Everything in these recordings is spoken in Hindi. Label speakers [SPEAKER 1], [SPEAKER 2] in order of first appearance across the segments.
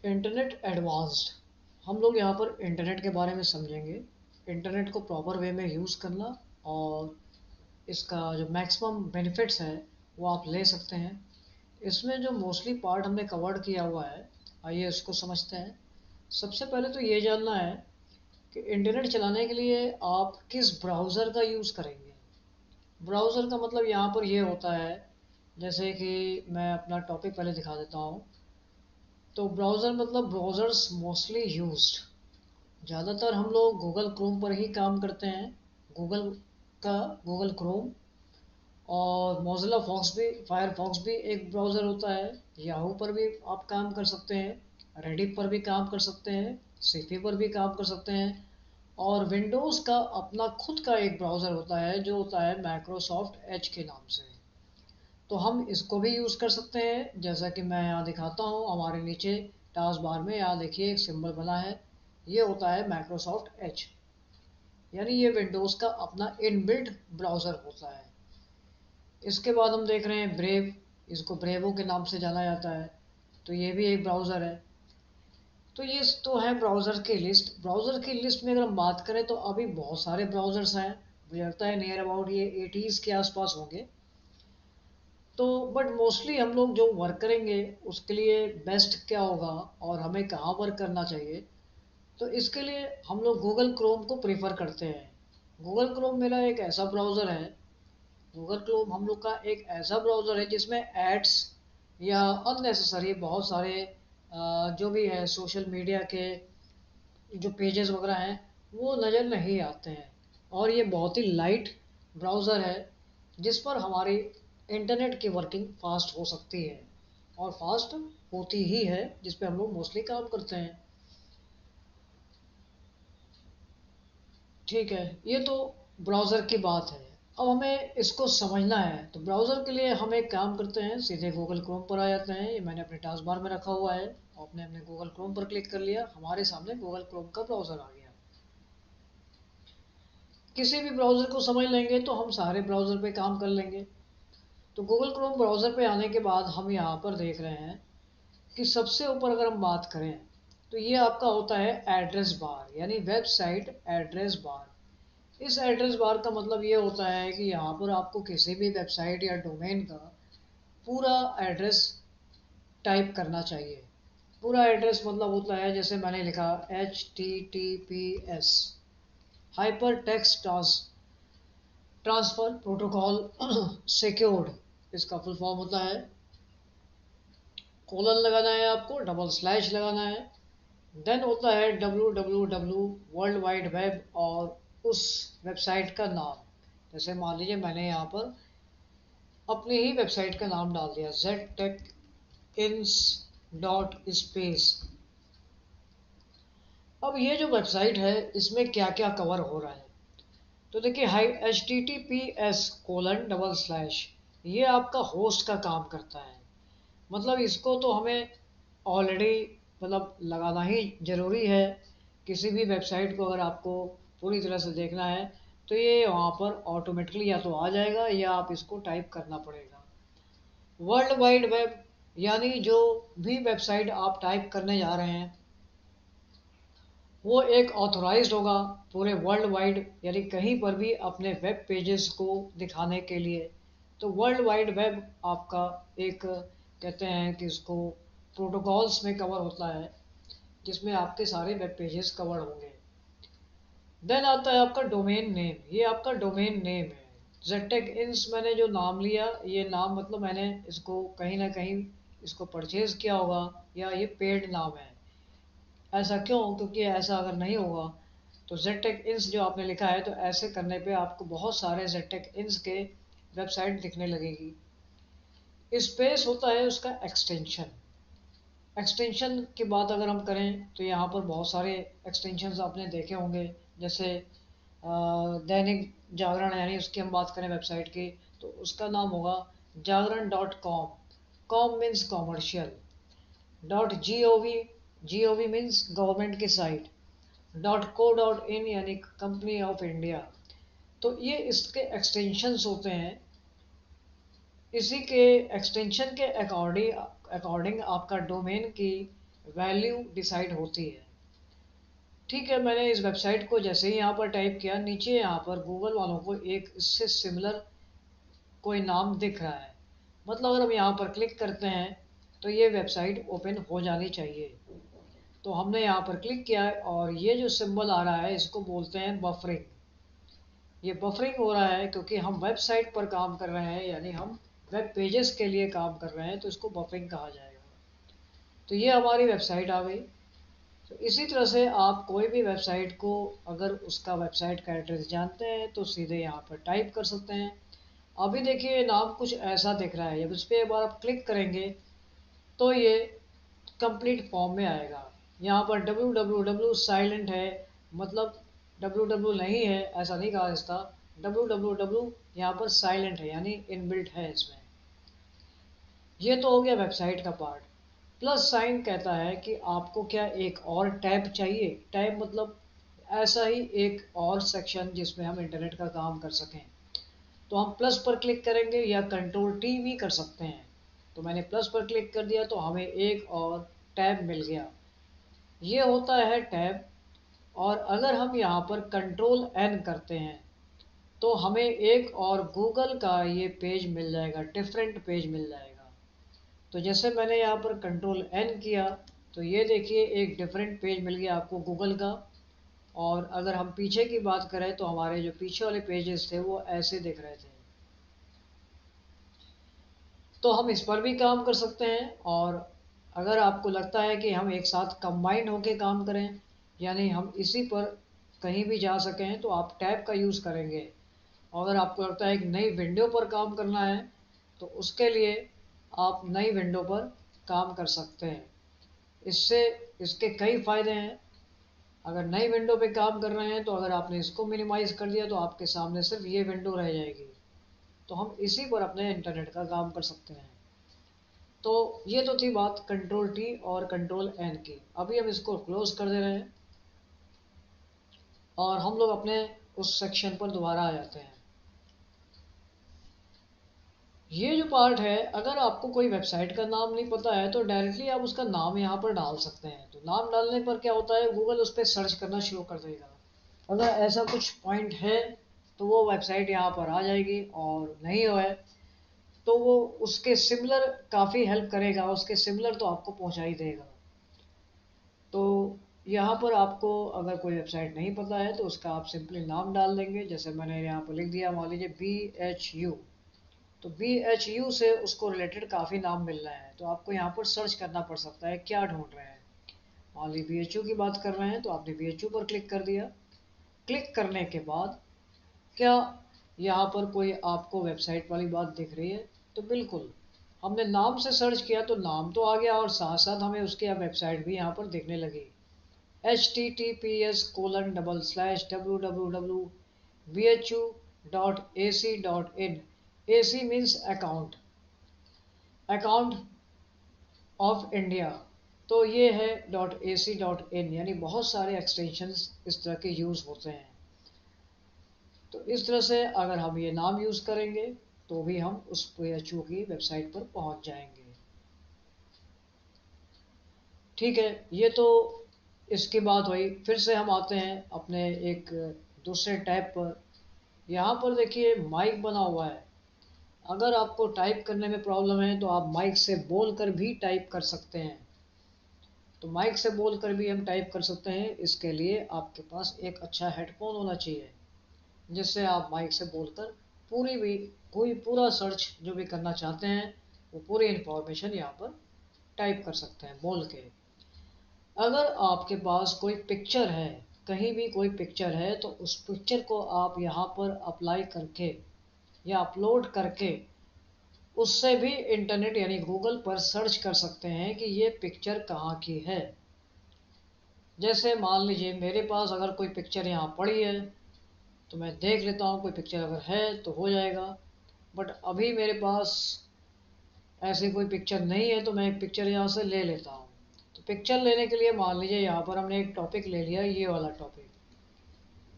[SPEAKER 1] इंटरनेट एडवांस्ड, हम लोग यहाँ पर इंटरनेट के बारे में समझेंगे। इंटरनेट को प्रॉपर वे में यूज़ करना और इसका जो मैक्सिमम बेनिफिट्स है वो आप ले सकते हैं। इसमें जो मोस्टली पार्ट हमने कवर्ड किया हुआ है, आइए इसको समझते हैं। सबसे पहले तो ये जानना है कि इंटरनेट चलाने के लिए आप किस ब्राउज़र का यूज़ करेंगे। ब्राउज़र का मतलब यहाँ पर ये होता है, जैसे कि मैं अपना टॉपिक पहले दिखा देता हूँ। तो ब्राउज़र मतलब ब्राउज़र्स मोस्टली यूज्ड, ज़्यादातर हम लोग गूगल क्रोम पर ही काम करते हैं। गूगल का गूगल क्रोम और मोज़िला फॉक्स भी, फायरफॉक्स भी एक ब्राउज़र होता है। याहू पर भी आप काम कर सकते हैं, रेडिट पर भी काम कर सकते हैं, सिफी पर भी काम कर सकते हैं। और विंडोज़ का अपना खुद का एक ब्राउज़र होता है जो होता है माइक्रोसॉफ्ट एज के नाम से। तो हम इसको भी यूज़ कर सकते हैं, जैसा कि मैं यहाँ दिखाता हूँ। हमारे नीचे टास्क बार में यहाँ देखिए एक सिंबल बना है, ये होता है माइक्रोसॉफ्ट एज, यानी ये विंडोज़ का अपना इनबिल्ट ब्राउज़र होता है। इसके बाद हम देख रहे हैं ब्रेव, इसको ब्रेवो के नाम से जाना जाता है। तो ये भी एक ब्राउज़र है। तो ये तो है ब्राउज़र की लिस्ट। ब्राउज़र की लिस्ट में अगर हम बात करें तो अभी बहुत सारे ब्राउज़र्स हैं, मुझे लगता है नियर अबाउट ये 80s के आसपास होंगे। तो बट मोस्टली हम लोग जो वर्क करेंगे उसके लिए बेस्ट क्या होगा और हमें कहाँ वर्क करना चाहिए, तो इसके लिए हम लोग गूगल क्रोम को प्रेफर करते हैं। गूगल क्रोम मेरा एक ऐसा ब्राउज़र है, गूगल क्रोम हम लोग का एक ऐसा ब्राउज़र है जिसमें एड्स या अननेसेसरी बहुत सारे जो भी है सोशल मीडिया के जो पेजेस वगैरह हैं वो नज़र नहीं आते हैं। और ये बहुत ही लाइट ब्राउज़र है जिस पर हमारी इंटरनेट की वर्किंग फास्ट हो सकती है, और फास्ट होती ही है जिस पे हम लोग मोस्टली काम करते हैं। ठीक है, ये तो ब्राउज़र की बात है। अब हमें इसको समझना है, तो ब्राउज़र के लिए हम एक काम करते हैं, सीधे गूगल क्रोम पर आ जाते हैं। ये मैंने अपने टास्क बार में रखा हुआ है, आपने अपने गूगल क्रोम पर क्लिक कर लिया, हमारे सामने गूगल क्रोम का ब्राउज़र आ गया। किसी भी ब्राउज़र को समझ लेंगे तो हम सारे ब्राउज़र पे काम कर लेंगे। तो गूगल क्रोम ब्राउज़र पे आने के बाद हम यहाँ पर देख रहे हैं कि सबसे ऊपर अगर हम बात करें तो ये आपका होता है एड्रेस बार, यानी वेबसाइट एड्रेस बार। इस एड्रेस बार का मतलब ये होता है कि यहाँ पर आपको किसी भी वेबसाइट या डोमेन का पूरा एड्रेस टाइप करना चाहिए। पूरा एड्रेस मतलब होता है, जैसे मैंने लिखा HTTPS hyper text transfer protocol secured, इसका फुल फॉर्म होता है। कोलन लगाना है आपको, डबल स्लैश लगाना है, देन होता है www वर्ल्ड वाइड वेब और उस वेबसाइट का नाम। जैसे मान लीजिए मैंने यहाँ पर अपनी ही वेबसाइट का नाम डाल दिया ztechins.space। अब ये जो वेबसाइट है इसमें क्या क्या कवर हो रहा है, तो देखिए हाई HTTPS:// ये आपका होस्ट का काम करता है। मतलब इसको तो हमें ऑलरेडी मतलब लगाना ही ज़रूरी है। किसी भी वेबसाइट को अगर आपको पूरी तरह से देखना है तो ये वहाँ पर ऑटोमेटिकली या तो आ जाएगा या आप इसको टाइप करना पड़ेगा। वर्ल्ड वाइड वेब, यानी जो भी वेबसाइट आप टाइप करने जा रहे हैं वो एक ऑथोराइज्ड होगा पूरे वर्ल्ड वाइड, यानी कहीं पर भी अपने वेब पेजेस को दिखाने के लिए। तो वर्ल्ड वाइड वेब आपका एक कहते हैं कि इसको प्रोटोकॉल्स में कवर होता है, जिसमें आपके सारे वेब पेजेस कवर होंगे। देन आता है आपका डोमेन नेम, ये आपका डोमेन नेम है। जेटेक इंस मैंने जो नाम लिया, ये नाम मतलब मैंने इसको कहीं ना कहीं इसको परचेज किया होगा या ये पेड नाम है। ऐसा क्यों, क्योंकि ऐसा अगर नहीं होगा तो जेटेक इंस जो आपने लिखा है, तो ऐसे करने पे आपको बहुत सारे जेटेक इंस के वेबसाइट दिखने लगेगी। स्पेस होता है उसका एक्सटेंशन। एक्सटेंशन की बात अगर हम करें तो यहाँ पर बहुत सारे एक्सटेंशंस आपने देखे होंगे, जैसे दैनिक जागरण, यानी उसकी हम बात करें वेबसाइट की तो उसका नाम होगा जागरण.com। Com means commercial, .gov, gov means government की साइट, .co.in यानी कंपनी ऑफ इंडिया। तो ये इसके एक्सटेंशंस होते हैं। इसी के एक्सटेंशन के अकॉर्डिंग अकॉर्डिंग आपका डोमेन की वैल्यू डिसाइड होती है। ठीक है, मैंने इस वेबसाइट को जैसे ही यहाँ पर टाइप किया, नीचे यहाँ पर गूगल वालों को एक इससे सिमिलर कोई नाम दिख रहा है, मतलब अगर हम यहाँ पर क्लिक करते हैं तो ये वेबसाइट ओपन हो जानी चाहिए। तो हमने यहाँ पर क्लिक किया है और ये जो सिंबल आ रहा है इसको बोलते हैं बफरिंग। ये बफरिंग हो रहा है क्योंकि हम वेबसाइट पर काम कर रहे हैं, यानी हम वेब पेजेस के लिए काम कर रहे हैं, तो इसको बफरिंग कहा जाएगा। तो ये हमारी वेबसाइट आ गई। तो इसी तरह से आप कोई भी वेबसाइट को अगर उसका वेबसाइट का एड्रेस जानते हैं तो सीधे यहाँ पर टाइप कर सकते हैं। अभी देखिए नाम कुछ ऐसा दिख रहा है, जब इस पर एक बार आप क्लिक करेंगे तो ये कंप्लीट फॉर्म में आएगा। यहाँ पर www साइलेंट है, मतलब www नहीं है ऐसा नहीं कहा इसका, www यहाँ पर साइलेंट है यानी इनबिल्ट है इसमें। ये तो हो गया वेबसाइट का पार्ट। प्लस साइन कहता है कि आपको क्या एक और टैब चाहिए। टैब मतलब ऐसा ही एक और सेक्शन जिसमें हम इंटरनेट का काम कर सकें। तो हम प्लस पर क्लिक करेंगे या कंट्रोल टी भी कर सकते हैं। तो मैंने प्लस पर क्लिक कर दिया तो हमें एक और टैब मिल गया, ये होता है टैब। और अगर हम यहाँ पर कंट्रोल एन करते हैं तो हमें एक और गूगल का ये पेज मिल जाएगा, डिफरेंट पेज मिल जाएगा। तो जैसे मैंने यहाँ पर कंट्रोल एन किया तो ये देखिए एक डिफरेंट पेज मिल गया आपको गूगल का। और अगर हम पीछे की बात करें तो हमारे जो पीछे वाले पेजेस थे वो ऐसे दिख रहे थे। तो हम इस पर भी काम कर सकते हैं। और अगर आपको लगता है कि हम एक साथ कंबाइन होकर काम करें, यानी हम इसी पर कहीं भी जा सकें, तो आप टैब का यूज़ करेंगे। और अगर आपको लगता है कि नई विंडो पर काम करना है तो उसके लिए आप नई विंडो पर काम कर सकते हैं। इससे इसके कई फ़ायदे हैं। अगर नई विंडो पे काम कर रहे हैं तो अगर आपने इसको मिनिमाइज़ कर दिया तो आपके सामने सिर्फ ये विंडो रह जाएगी। तो हम इसी पर अपने इंटरनेट का काम कर सकते हैं। तो ये तो थी बात कंट्रोल टी और कंट्रोल एन की। अभी हम इसको क्लोज कर दे रहे हैं और हम लोग अपने उस सेक्शन पर दोबारा आ जाते हैं। ये जो पार्ट है, अगर आपको कोई वेबसाइट का नाम नहीं पता है तो डायरेक्टली आप उसका नाम यहाँ पर डाल सकते हैं। तो नाम डालने पर क्या होता है, गूगल उस पर सर्च करना शुरू कर देगा। अगर ऐसा कुछ पॉइंट है तो वो वेबसाइट यहाँ पर आ जाएगी, और नहीं है तो वो उसके सिमिलर काफ़ी हेल्प करेगा, उसके सिमिलर तो आपको पहुँचा ही देगा। तो यहाँ पर आपको अगर कोई वेबसाइट नहीं पता है तो उसका आप सिंपली नाम डाल देंगे। जैसे मैंने यहाँ पर लिख दिया, मान लीजिए BHU। तो BHU से उसको रिलेटेड काफ़ी नाम मिल रहे हैं, तो आपको यहाँ पर सर्च करना पड़ सकता है क्या ढूंढ रहे हैं। मान लीजिए BHU की बात कर रहे हैं तो आपने BHU पर क्लिक कर दिया। क्लिक करने के बाद क्या यहाँ पर कोई आपको वेबसाइट वाली बात दिख रही है, तो बिल्कुल। हमने नाम से सर्च किया तो नाम तो आ गया और साथ साथ हमें उसकी वेबसाइट भी यहाँ पर दिखने लगी। https://www.bhu.ac.in। AC means account, account of India. तो ये है .ac.in, यानी बहुत सारे एक्सटेंशंस इस तरह के यूज़ होते हैं। तो इस तरह से अगर हम ये नाम यूज़ करेंगे तो भी हम उस PHU की वेबसाइट पर पहुंच जाएंगे। ठीक है, ये तो इसकी बात हुई। फिर से हम आते हैं अपने एक दूसरे टैब पर। यहाँ पर देखिए माइक बना हुआ है। अगर आपको टाइप करने में प्रॉब्लम है तो आप माइक से बोल कर भी टाइप कर सकते हैं। तो माइक से बोल कर भी हम टाइप कर सकते हैं। इसके लिए आपके पास एक अच्छा हेडफोन होना चाहिए, जिससे आप माइक से बोलकर पूरी भी कोई पूरा सर्च जो भी करना चाहते हैं वो पूरी इन्फॉर्मेशन यहाँ पर टाइप कर सकते हैं बोल के। अगर आपके पास कोई पिक्चर है, कहीं भी कोई पिक्चर है, तो उस पिक्चर को आप यहाँ पर अप्लाई करके या अपलोड करके उससे भी इंटरनेट यानी गूगल पर सर्च कर सकते हैं कि ये पिक्चर कहाँ की है। जैसे मान लीजिए मेरे पास अगर कोई पिक्चर यहाँ पड़ी है तो मैं देख लेता हूँ, कोई पिक्चर अगर है तो हो जाएगा। बट अभी मेरे पास ऐसी कोई पिक्चर नहीं है तो मैं एक पिक्चर यहाँ से ले लेता हूँ। तो पिक्चर लेने के लिए मान लीजिए यहाँ पर हमने एक टॉपिक ले लिया, ये वाला टॉपिक,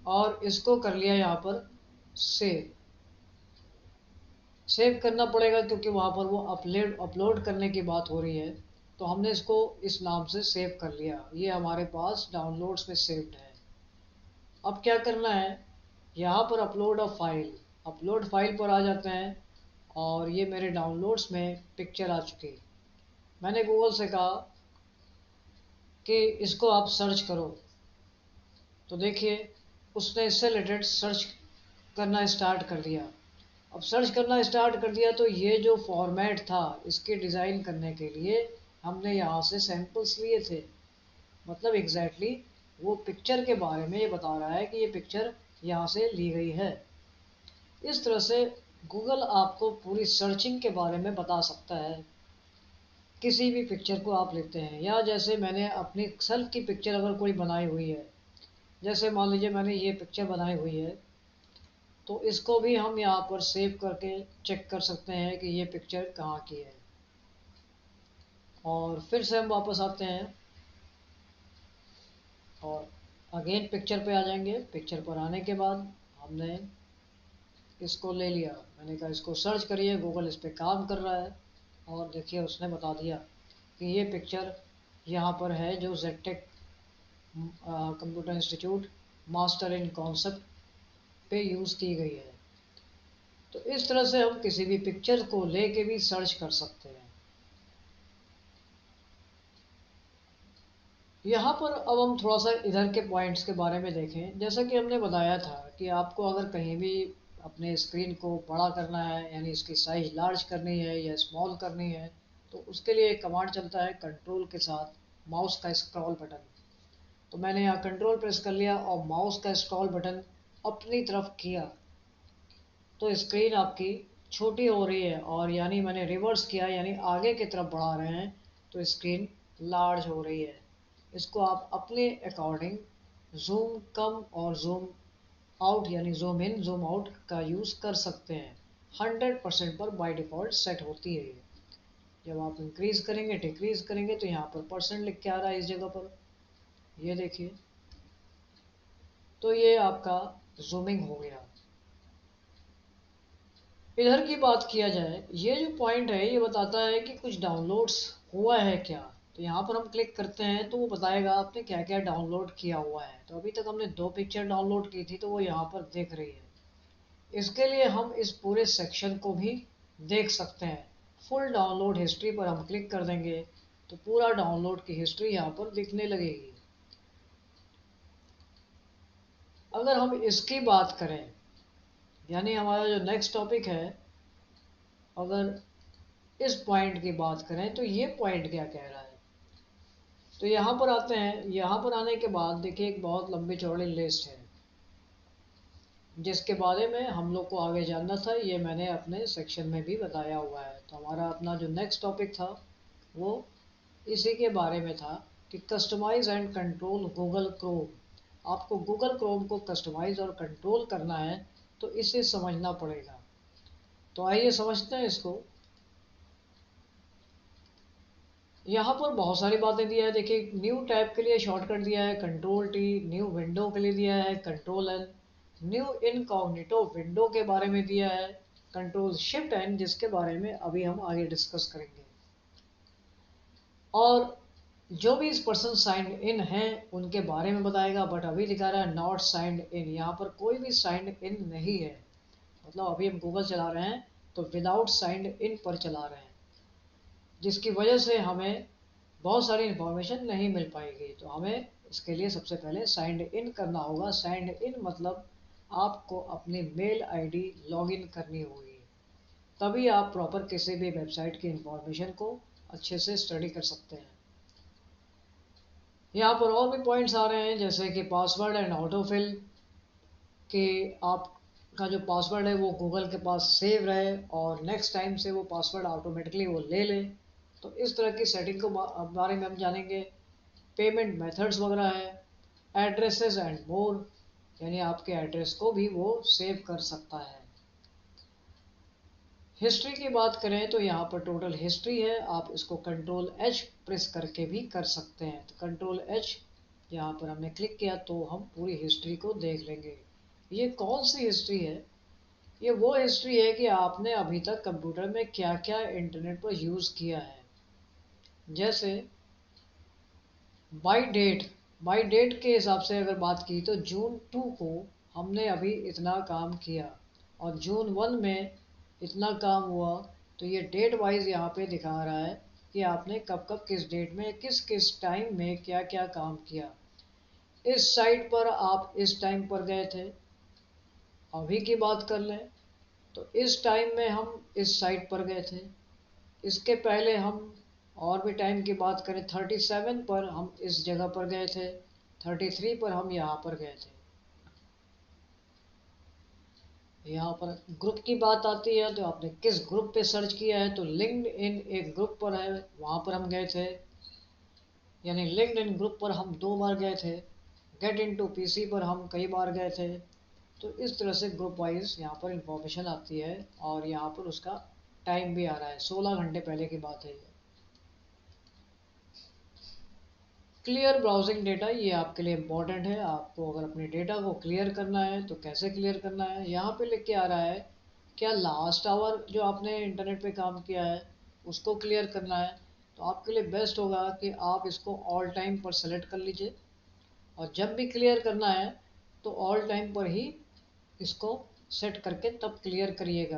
[SPEAKER 1] और इसको कर लिया यहाँ पर सेव। सेव करना पड़ेगा क्योंकि वहाँ पर वो अपलोड करने की बात हो रही है। तो हमने इसको इस नाम से सेव कर लिया, ये हमारे पास डाउनलोड्स में सेव्ड है। अब क्या करना है, यहाँ पर upload a file, upload file पर आ जाते हैं और ये मेरे डाउनलोड्स में पिक्चर आ चुकी। मैंने गूगल से कहा कि इसको आप सर्च करो, तो देखिए उसने इससे रिलेटेड सर्च करना स्टार्ट कर दिया। अब सर्च करना स्टार्ट कर दिया तो ये जो फॉर्मेट था इसके डिज़ाइन करने के लिए हमने यहाँ से सैंपल्स लिए थे, मतलब एग्जैक्टली वो पिक्चर के बारे में ये बता रहा है कि ये पिक्चर यहाँ से ली गई है। इस तरह से गूगल आपको पूरी सर्चिंग के बारे में बता सकता है। किसी भी पिक्चर को आप लेते हैं, या जैसे मैंने अपनी सेल्फ की पिक्चर अगर कोई बनाई हुई है, जैसे मान लीजिए मैंने ये पिक्चर बनाई हुई है, तो इसको भी हम यहाँ पर सेव करके चेक कर सकते हैं कि ये पिक्चर कहाँ की है। और फिर से हम वापस आते हैं और अगेन पिक्चर पे आ जाएंगे। पिक्चर पर आने के बाद हमने इसको ले लिया, मैंने कहा इसको सर्च करिए, गूगल इस पर काम कर रहा है और देखिए उसने बता दिया कि ये पिक्चर यहाँ पर है जो जेटेक computer institute master in concept पे यूज़ की गई है। तो इस तरह से हम किसी भी पिक्चर को लेके भी सर्च कर सकते हैं। यहाँ पर अब हम थोड़ा सा इधर के पॉइंट्स के बारे में देखें। जैसा कि हमने बताया था कि आपको अगर कहीं भी अपने स्क्रीन को बड़ा करना है, यानी इसकी साइज लार्ज करनी है या स्मॉल करनी है, तो उसके लिए एक कमांड चलता है कंट्रोल के साथ माउस का स्क्रॉल बटन। तो मैंने यहाँ कंट्रोल प्रेस कर लिया और माउस का स्क्रॉल बटन अपनी तरफ किया तो स्क्रीन आपकी छोटी हो रही है, और यानी मैंने रिवर्स किया यानी आगे की तरफ बढ़ा रहे हैं तो स्क्रीन लार्ज हो रही है। इसको आप अपने अकॉर्डिंग जूम कम और जूम आउट यानी जूम इन जूम आउट का यूज़ कर सकते हैं। 100% पर बाय डिफ़ॉल्ट सेट होती है ये। जब आप इंक्रीज़ करेंगे डिक्रीज़ करेंगे तो यहाँ पर परसेंट लिख के आ रहा है इस जगह पर, ये देखिए। तो ये आपका जूमिंग हो गया। इधर की बात किया जाए, ये जो पॉइंट है ये बताता है कि कुछ डाउनलोड्स हुआ है क्या। तो यहाँ पर हम क्लिक करते हैं तो वो बताएगा आपने क्या क्या डाउनलोड किया हुआ है। तो अभी तक हमने 2 पिक्चर डाउनलोड की थी तो वो यहाँ पर देख रही है। इसके लिए हम इस पूरे सेक्शन को भी देख सकते हैं। फुल डाउनलोड हिस्ट्री पर हम क्लिक कर देंगे तो पूरा डाउनलोड की हिस्ट्री यहाँ पर दिखने लगेगी। अगर हम इसकी बात करें, यानी हमारा जो नेक्स्ट टॉपिक है, अगर इस पॉइंट की बात करें तो ये पॉइंट क्या कह रहा है। तो यहाँ पर आते हैं, यहाँ पर आने के बाद देखिए एक बहुत लंबी चौड़ी लिस्ट है जिसके बारे में हम लोग को आगे जानना था। ये मैंने अपने सेक्शन में भी बताया हुआ है। तो हमारा अपना जो नेक्स्ट टॉपिक था वो इसी के बारे में था कि customize and control Google Chrome. आपको गूगल क्रोम को कस्टमाइज और कंट्रोल करना है तो इसे समझना पड़ेगा। तो आइए समझते हैं इसको। यहाँ पर बहुत सारी बातें दिया है। देखिए न्यू टैब के लिए शॉर्टकट दिया है कंट्रोल टी, न्यू विंडो के लिए दिया है control N, new incognito window के बारे में दिया है कंट्रोल शिफ्ट एन, जिसके बारे में अभी हम आगे डिस्कस करेंगे। और जो भी इस पर्सन साइंड इन हैं उनके बारे में बताएगा, बट अभी दिखा रहा है नॉट साइंड इन। यहाँ पर कोई भी साइंड इन नहीं है, मतलब अभी हम गूगल चला रहे हैं तो विदाउट साइंड इन पर चला रहे हैं, जिसकी वजह से हमें बहुत सारी इन्फॉर्मेशन नहीं मिल पाएगी। तो हमें इसके लिए सबसे पहले साइंड इन करना होगा। साइंड इन मतलब आपको अपनी मेल आईडी लॉगिन करनी होगी, तभी आप प्रॉपर किसी भी वेबसाइट की इन्फॉर्मेशन को अच्छे से स्टडी कर सकते हैं। यहाँ पर और भी पॉइंट्स आ रहे हैं जैसे कि पासवर्ड एंड ऑटोफिल, कि आपका जो पासवर्ड है वो गूगल के पास सेव रहे और नेक्स्ट टाइम से वो पासवर्ड ऑटोमेटिकली वो ले ले। तो इस तरह की सेटिंग को बारे में हम जानेंगे। पेमेंट मेथड्स वगैरह है, एड्रेसेस एंड मोर, यानी आपके एड्रेस को भी वो सेव कर सकता है। हिस्ट्री की बात करें तो यहाँ पर टोटल हिस्ट्री है, आप इसको कंट्रोल एच प्रेस करके भी कर सकते हैं। तो कंट्रोल एच यहाँ पर हमने क्लिक किया तो हम पूरी हिस्ट्री को देख लेंगे। ये कौन सी हिस्ट्री है, ये वो हिस्ट्री है कि आपने अभी तक कंप्यूटर में क्या क्या इंटरनेट पर यूज़ किया है। जैसे बाय डेट, बाय डेट के हिसाब से अगर बात की तो जून 2 को हमने अभी इतना काम किया और जून 1 में इतना काम हुआ। तो ये डेट वाइज यहाँ पे दिखा रहा है कि आपने कब कब किस डेट में किस किस टाइम में क्या क्या काम किया। इस साइट पर आप इस टाइम पर गए थे, अभी की बात कर लें तो इस टाइम में हम इस साइट पर गए थे। इसके पहले हम और भी टाइम की बात करें, 37 पर हम इस जगह पर गए थे, 33 पर हम यहाँ पर गए थे। यहाँ पर ग्रुप की बात आती है तो आपने किस ग्रुप पे सर्च किया है, तो लिंक्ड इन एक ग्रुप पर है, वहाँ पर हम गए थे, यानी लिंक्ड इन ग्रुप पर हम 2 बार गए थे। गेट इनटू पीसी पर हम कई बार गए थे। तो इस तरह से ग्रुप वाइज यहाँ पर इंफॉर्मेशन आती है और यहाँ पर उसका टाइम भी आ रहा है, 16 घंटे पहले की बात है ये। क्लियर ब्राउजिंग डेटा, ये आपके लिए इम्पोर्टेंट है। आपको अगर अपने डेटा को क्लियर करना है तो कैसे क्लियर करना है, यहाँ पे लिख के आ रहा है क्या लास्ट आवर जो आपने इंटरनेट पे काम किया है उसको क्लियर करना है। तो आपके लिए बेस्ट होगा कि आप इसको ऑल टाइम पर सेलेक्ट कर लीजिए और जब भी क्लियर करना है तो ऑल टाइम पर ही इसको सेट करके तब क्लियर करिएगा।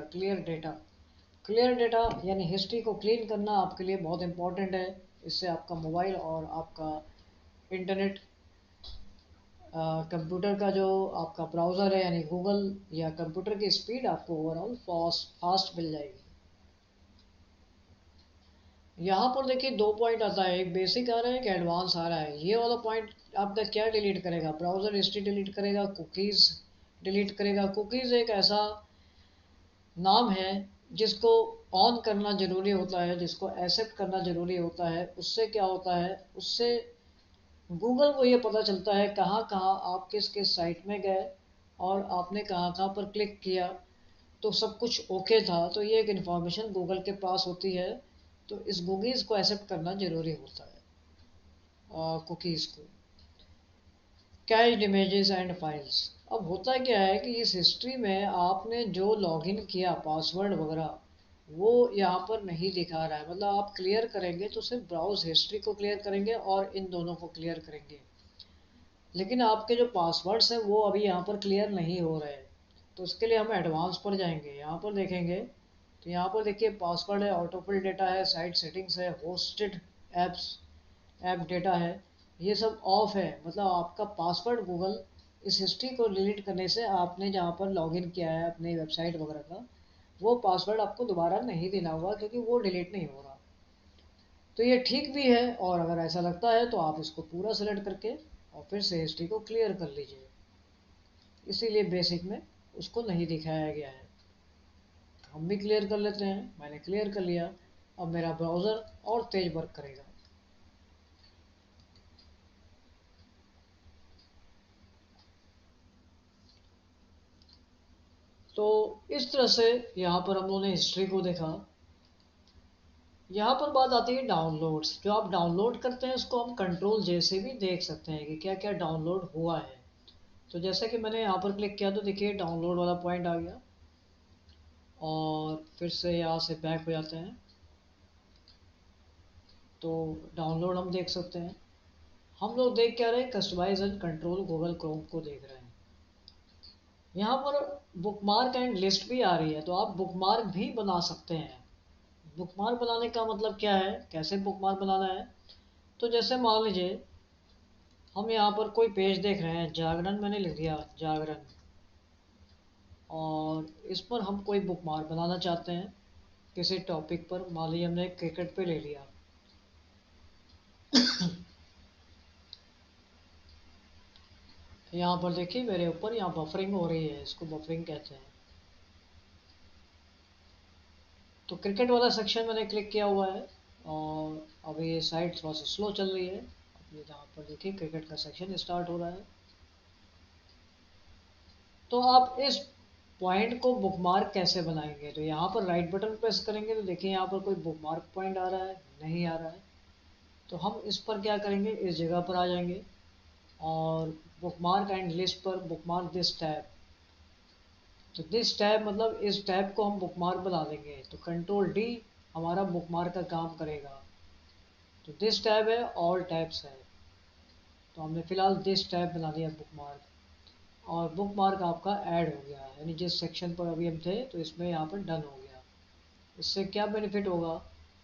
[SPEAKER 1] क्लियर डेटा यानी हिस्ट्री को क्लीन करना आपके लिए बहुत इंपॉर्टेंट है। इससे आपका मोबाइल और आपका इंटरनेट, कंप्यूटर का जो आपका ब्राउज़र है यानी गूगल या कंप्यूटर की स्पीड आपको ओवरऑल फास्ट मिल जाएगी। यहाँ पर देखिए 2 पॉइंट आता है, एक बेसिक आ रहा है, एक एडवांस आ रहा है। ये वाला पॉइंट आपका क्या डिलीट करेगा, ब्राउज़र हिस्ट्री डिलीट करेगा, कुकीज़ डिलीट करेगा। कुकीज़ एक ऐसा नाम है जिसको ऑन करना ज़रूरी होता है, जिसको एक्सेप्ट करना ज़रूरी होता है। उससे क्या होता है, उससे गूगल को ये पता चलता है कहाँ कहाँ आप किस किस साइट में गए और आपने कहाँ कहाँ पर क्लिक किया, तो सब कुछ ओके था। तो ये एक इन्फॉर्मेशन गूगल के पास होती है। तो इस कुकीज़ को एक्सेप्ट करना ज़रूरी होता है, कुकीज़ को। कैच्ड इमेजेस एंड फाइल्स, अब होता क्या है कि इस हिस्ट्री में आपने जो लॉगिन किया पासवर्ड वगैरह वो यहाँ पर नहीं दिखा रहा है। मतलब आप क्लियर करेंगे तो सिर्फ ब्राउज हिस्ट्री को क्लियर करेंगे और इन दोनों को क्लियर करेंगे, लेकिन आपके जो पासवर्ड्स हैं वो अभी यहाँ पर क्लियर नहीं हो रहे हैं। तो उसके लिए हम एडवांस पर जाएंगे, यहाँ पर देखेंगे तो यहाँ पर देखिए पासवर्ड है, ऑटोफिल डेटा है, साइट सेटिंग्स है, होस्टेड एप्स ऐप डेटा है, ये सब ऑफ है। मतलब आपका पासवर्ड गूगल इस हिस्ट्री को डिलीट करने से आपने जहाँ पर लॉगिन किया है अपने वेबसाइट वगैरह का, वो पासवर्ड आपको दोबारा नहीं देना होगा क्योंकि वो डिलीट नहीं हो रहा। तो ये ठीक भी है, और अगर ऐसा लगता है तो आप इसको पूरा सेलेक्ट करके और फिर से हिस्ट्री को क्लियर कर लीजिए। इसीलिए बेसिक में उसको नहीं दिखाया गया है। हम भी क्लियर कर लेते हैं, मैंने क्लियर कर लिया। अब मेरा ब्राउज़र और तेज वर्क करेगा। तो इस तरह से यहाँ पर हम लोगों ने हिस्ट्री को देखा। यहाँ पर बात आती है डाउनलोड्स, जो आप डाउनलोड करते हैं उसको हम कंट्रोल जे से भी देख सकते हैं कि क्या क्या डाउनलोड हुआ है। तो जैसे कि मैंने यहाँ पर क्लिक किया तो देखिए डाउनलोड वाला पॉइंट आ गया और फिर से यहाँ से बैक हो जाते हैं तो डाउनलोड हम देख सकते हैं। हम लोग देख क्या रहे हैं, customize and control Google Chrome को देख रहे हैं। यहाँ पर बुकमार्क एंड लिस्ट भी आ रही है, तो आप बुकमार्क भी बना सकते हैं। बुकमार्क बनाने का मतलब क्या है, कैसे बुकमार्क बनाना है, तो जैसे मान लीजिए हम यहाँ पर कोई पेज देख रहे हैं, जागरण मैंने लिख दिया जागरण, और इस पर हम कोई बुकमार्क बनाना चाहते हैं किसी टॉपिक पर। मान लीजिए हमने क्रिकेट पे ले लिया यहाँ पर देखिए मेरे ऊपर यहाँ बफरिंग हो रही है, इसको बफरिंग कहते हैं। तो क्रिकेट वाला सेक्शन मैंने क्लिक किया हुआ है और अभी ये साइट थोड़ा सा स्लो चल रही है। ये जहाँ पर देखिए क्रिकेट का सेक्शन स्टार्ट हो रहा है। तो आप इस पॉइंट को बुकमार्क कैसे बनाएंगे, तो यहाँ पर राइट बटन प्रेस करेंगे तो देखिए यहाँ पर कोई बुकमार्क पॉइंट आ रहा है, नहीं आ रहा है। तो हम इस पर क्या करेंगे, इस जगह पर आ जाएंगे और बुकमार्क एंड लिस्ट पर बुकमार्क दिस टैब। तो दिस टैब मतलब इस टैब को हम बुकमार्क बना देंगे, तो कंट्रोल डी हमारा बुकमार्क का काम करेगा। तो दिस टैब है, ऑल टैब्स है, तो हमने फिलहाल दिस टैब बना दिया बुक मार्क, और बुक मार्क आपका ऐड हो गया, यानी जिस सेक्शन पर अभी हम थे तो इसमें यहाँ पर डन हो गया। इससे क्या बेनिफिट होगा,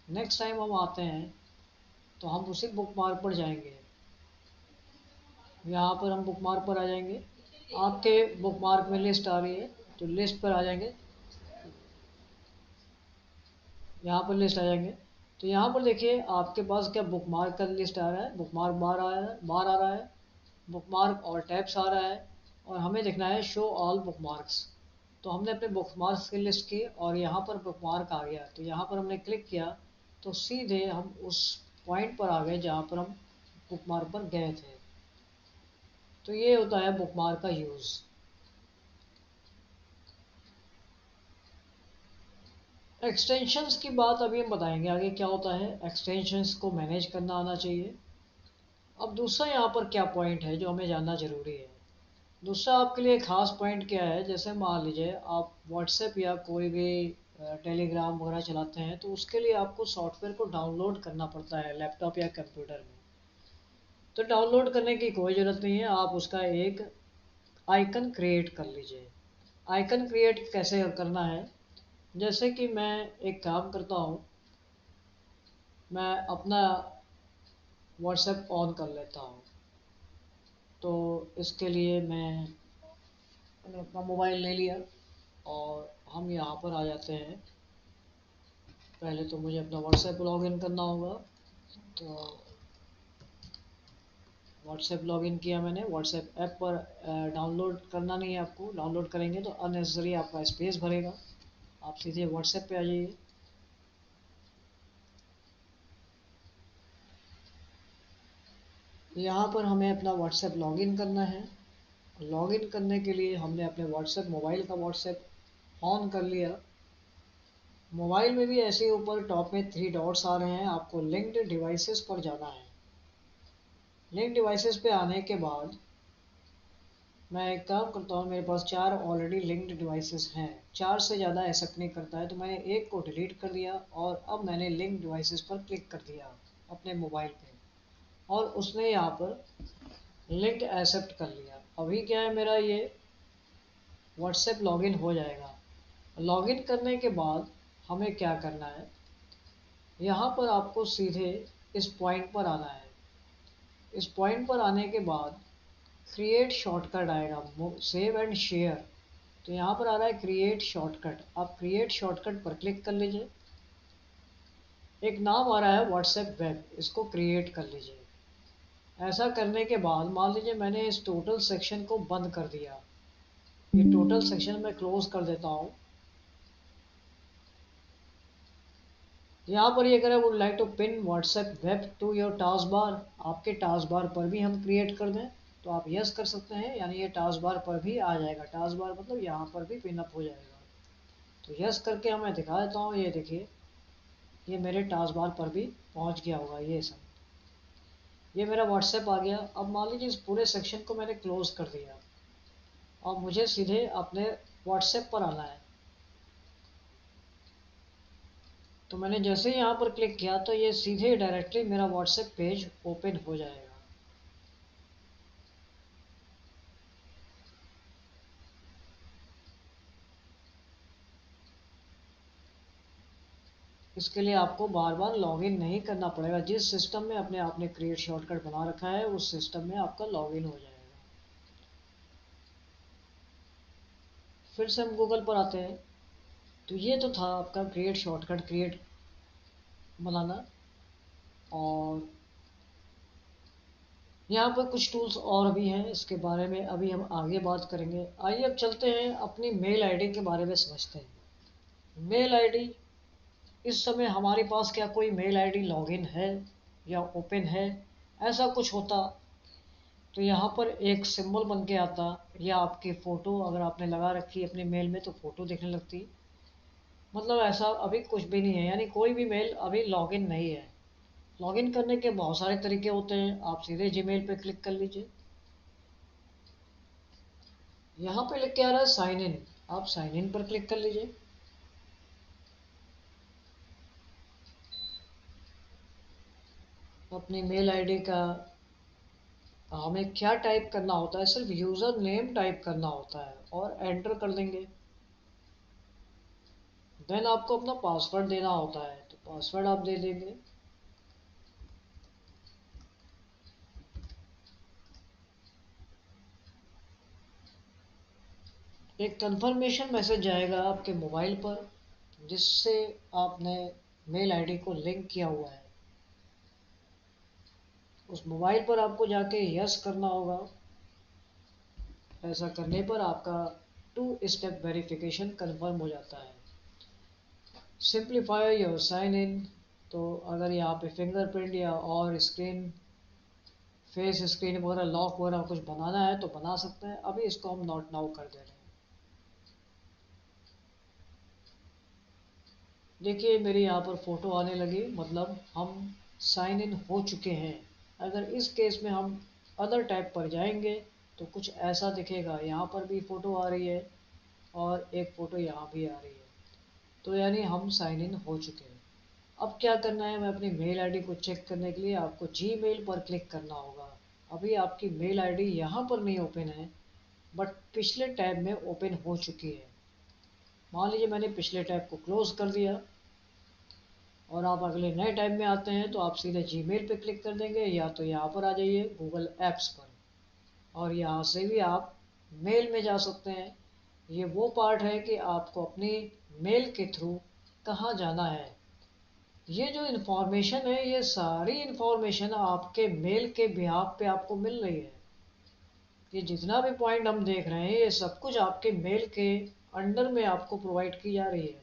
[SPEAKER 1] नेक्स्ट टाइम हम आते हैं तो हम उसी बुक मार्क पर जाएंगे, यहाँ पर हम बुक मार्क पर आ जाएंगे, आपके बुक मार्क में लिस्ट आ रही है तो लिस्ट पर आ जाएंगे, यहाँ पर लिस्ट आ जाएंगे, तो यहाँ पर देखिए आपके पास क्या बुक मार्क का लिस्ट आ रहा है, बुक मार्क बार आ रहा है, बुक मार्क और टैब्स आ रहा है, और हमें देखना है शो ऑल बुक मार्क्स। तो हमने अपने बुक मार्क्स की लिस्ट की और यहाँ पर बुक मार्क आ गया, तो यहाँ पर हमने क्लिक किया तो सीधे हम उस पॉइंट पर आ गए जहाँ पर हम बुक मार्क पर गए थे। तो ये होता है बुक मार्क का यूज़। एक्सटेंशंस की बात अभी हम बताएंगे आगे क्या होता है, एक्सटेंशंस को मैनेज करना आना चाहिए। अब दूसरा यहाँ पर क्या पॉइंट है जो हमें जानना ज़रूरी है, दूसरा आपके लिए खास पॉइंट क्या है, जैसे मान लीजिए आप व्हाट्सएप या कोई भी टेलीग्राम वगैरह चलाते हैं तो उसके लिए आपको सॉफ्टवेयर को डाउनलोड करना पड़ता है लैपटॉप या कंप्यूटर में। तो डाउनलोड करने की कोई ज़रूरत नहीं है, आप उसका एक आइकन क्रिएट कर लीजिए। आइकन क्रिएट कैसे करना है, जैसे कि मैं एक काम करता हूँ, मैं अपना व्हाट्सएप ऑन कर लेता हूँ। तो इसके लिए मैंने अपना मोबाइल ले लिया और हम यहाँ पर आ जाते हैं। पहले तो मुझे अपना व्हाट्सएप लॉगिन करना होगा, तो व्हाट्सएप लॉगिन किया मैंने। व्हाट्सएप ऐप पर डाउनलोड करना नहीं है आपको, डाउनलोड करेंगे तो अननेसेसरी आपका स्पेस भरेगा, आप सीधे व्हाट्सएप पे आ जाइए। यहाँ पर हमें अपना व्हाट्सएप लॉगिन करना है। लॉगिन करने के लिए हमने अपने व्हाट्सएप मोबाइल का व्हाट्सएप ऑन कर लिया। मोबाइल में भी ऐसे ही ऊपर टॉप में 3 डॉट्स आ रहे हैं, आपको लिंक्ड डिवाइसेस पर जाना है। लिंक डिवाइसेस पे आने के बाद मैं एक काम करता हूँ, मेरे पास 4 ऑलरेडी लिंक्ड डिवाइसेस हैं, 4 से ज़्यादा एक्सेप्ट नहीं करता है, तो मैंने एक को डिलीट कर दिया और अब मैंने लिंक डिवाइसेस पर क्लिक कर दिया अपने मोबाइल पे, और उसने यहाँ पर लिंक एक्सेप्ट कर लिया। अभी क्या है, मेरा ये व्हाट्सएप लॉगिन हो जाएगा। लॉगिन करने के बाद हमें क्या करना है, यहाँ पर आपको सीधे इस पॉइंट पर आना है। इस पॉइंट पर आने के बाद क्रिएट शॉर्टकट आएगा, सेव एंड शेयर, तो यहाँ पर आ रहा है क्रिएट शॉर्टकट, आप क्रिएट शॉर्टकट पर क्लिक कर लीजिए। एक नाम आ रहा है व्हाट्सएप वेब, इसको क्रिएट कर लीजिए। ऐसा करने के बाद मान लीजिए मैंने इस टोटल सेक्शन को बंद कर दिया, ये टोटल सेक्शन मैं क्लोज कर देता हूँ। यहाँ पर ये करें would like to pin WhatsApp web to your task bar बार, आपके टास्क बार पर भी हम क्रिएट कर दें तो आप यस कर सकते हैं, यानी ये टास्क बार पर भी आ जाएगा, टास्क बार मतलब यहाँ पर भी पिन अप हो जाएगा। तो यस करके मैं दिखा देता हूँ, ये देखिए ये मेरे टास्क बार पर भी पहुँच गया होगा, ये सब ये मेरा व्हाट्सएप आ गया। अब मान लीजिए इस पूरे सेक्शन को मैंने क्लोज कर दिया और मुझे सीधे अपने व्हाट्सएप पर आना है। तो मैंने जैसे ही यहाँ पर क्लिक किया तो ये सीधे डायरेक्टली मेरा व्हाट्सएप पेज ओपन हो जाएगा। इसके लिए आपको बार बार लॉगिन नहीं करना पड़ेगा, जिस सिस्टम में अपने आपने क्रिएट शॉर्टकट बना रखा है उस सिस्टम में आपका लॉगिन हो जाएगा। फिर से हम गूगल पर आते हैं, तो ये तो था आपका क्रिएट शॉर्टकट क्रिएट बनाना, और यहाँ पर कुछ टूल्स और भी हैं, इसके बारे में अभी हम आगे बात करेंगे। आइए अब चलते हैं अपनी मेल आईडी के बारे में समझते हैं। मेल आईडी, इस समय हमारे पास क्या कोई मेल आईडी लॉगिन है या ओपन है, ऐसा कुछ होता तो यहाँ पर एक सिंबल बन के आता, या आपकी फ़ोटो अगर आपने लगा रखी है अपने मेल में तो फ़ोटो दिखने लगती। मतलब ऐसा अभी कुछ भी नहीं है, यानी कोई भी मेल अभी लॉगिन नहीं है। लॉगिन करने के बहुत सारे तरीके होते हैं, आप सीधे जीमेल पे क्लिक कर लीजिए। यहाँ पे लिख के आ रहा है साइन इन, आप साइन इन पर क्लिक कर लीजिए। अपनी मेल आईडी का हमें क्या टाइप करना होता है, सिर्फ यूज़र नेम टाइप करना होता है और एंटर कर देंगे। देन आपको अपना पासवर्ड देना होता है, तो पासवर्ड आप दे देंगे। एक कंफर्मेशन मैसेज जाएगा आपके मोबाइल पर जिससे आपने मेल आईडी को लिंक किया हुआ है। उस मोबाइल पर आपको जाके यस करना होगा। ऐसा करने पर आपका 2 स्टेप वेरिफिकेशन कंफर्म हो जाता है। सिंप्लीफाई योर साइन इन, तो अगर यहाँ पे फिंगरप्रिंट या और स्क्रीन फेस स्क्रीन वगैरह लॉक वगैरह कुछ बनाना है तो बना सकते हैं। अभी इसको हम नॉट नाउ कर दे रहे हैं। देखिए मेरी यहाँ पर फ़ोटो आने लगी, मतलब हम साइन इन हो चुके हैं। अगर इस केस में हम अदर टैब पर जाएंगे तो कुछ ऐसा दिखेगा। यहाँ पर भी फ़ोटो आ रही है और एक फ़ोटो यहाँ भी आ रही है, तो यानी हम साइन इन हो चुके हैं। अब क्या करना है, मैं अपनी मेल आईडी को चेक करने के लिए आपको जीमेल पर क्लिक करना होगा। अभी आपकी मेल आईडी यहाँ पर नहीं ओपन है, बट पिछले टैब में ओपन हो चुकी है। मान लीजिए मैंने पिछले टैब को क्लोज कर दिया और आप अगले नए टैब में आते हैं तो आप सीधे जीमेल पे क्लिक कर देंगे, या तो यहाँ पर आ जाइए गूगल ऐप्स पर और यहाँ से भी आप मेल में जा सकते हैं। ये वो पार्ट है कि आपको अपनी मेल के थ्रू कहाँ जाना है। ये जो इन्फॉर्मेशन है, ये सारी इन्फॉर्मेशन आपके मेल के बिहाफ पे आपको मिल रही है। ये जितना भी पॉइंट हम देख रहे हैं ये सब कुछ आपके मेल के अंडर में आपको प्रोवाइड की जा रही है।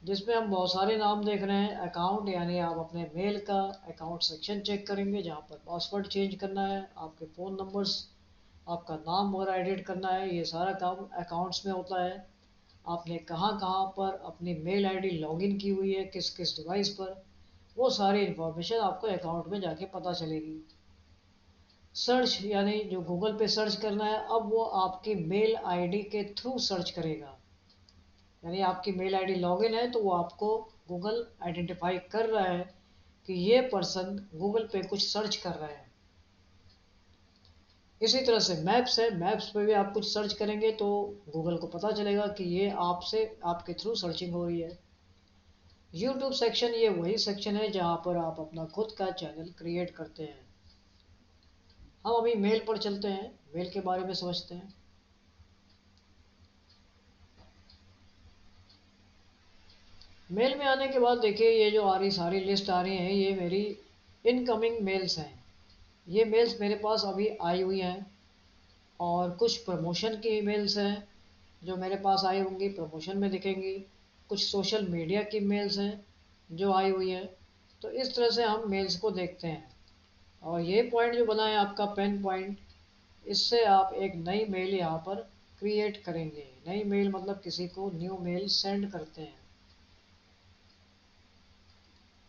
[SPEAKER 1] जिसमें हम बहुत सारे नाम देख रहे हैं। अकाउंट यानी आप अपने मेल का अकाउंट सेक्शन चेक करेंगे जहाँ पर पासवर्ड चेंज करना है, आपके फ़ोन नंबर्स, आपका नाम वगैरह एडिट करना है, ये सारा काम अकाउंट्स में होता है। आपने कहाँ कहाँ पर अपनी मेल आईडी लॉगिन की हुई है, किस किस डिवाइस पर, वो सारी इन्फॉर्मेशन आपको अकाउंट में जाके पता चलेगी। सर्च यानी जो गूगल पे सर्च करना है, अब वो आपकी मेल आईडी के थ्रू सर्च करेगा। यानी आपकी मेल आईडी लॉगिन है तो वो आपको गूगल आइडेंटिफाई कर रहा है कि ये पर्सन गूगल पे कुछ सर्च कर रहा है। इसी तरह से मैप्स है, मैप्स पे भी आप कुछ सर्च करेंगे तो गूगल को पता चलेगा कि ये आपसे आपके थ्रू सर्चिंग हो रही है। यूट्यूब सेक्शन ये वही सेक्शन है जहाँ पर आप अपना खुद का चैनल क्रिएट करते हैं। हम अभी मेल पर चलते हैं, मेल के बारे में समझते हैं। मेल में आने के बाद देखिए ये जो आ रही सारी लिस्ट आ रही हैं, ये मेरी इनकमिंग मेल्स हैं। ये मेल्स मेरे पास अभी आई हुई हैं और कुछ प्रमोशन की ईमेल्स हैं जो मेरे पास आई होंगी, प्रमोशन में दिखेंगी। कुछ सोशल मीडिया की मेल्स हैं जो आई हुई हैं। तो इस तरह से हम मेल्स को देखते हैं। और ये पॉइंट जो बना है आपका पेन पॉइंट, इससे आप एक नई मेल यहाँ पर क्रिएट करेंगे। नई मेल मतलब किसी को न्यू मेल सेंड करते हैं।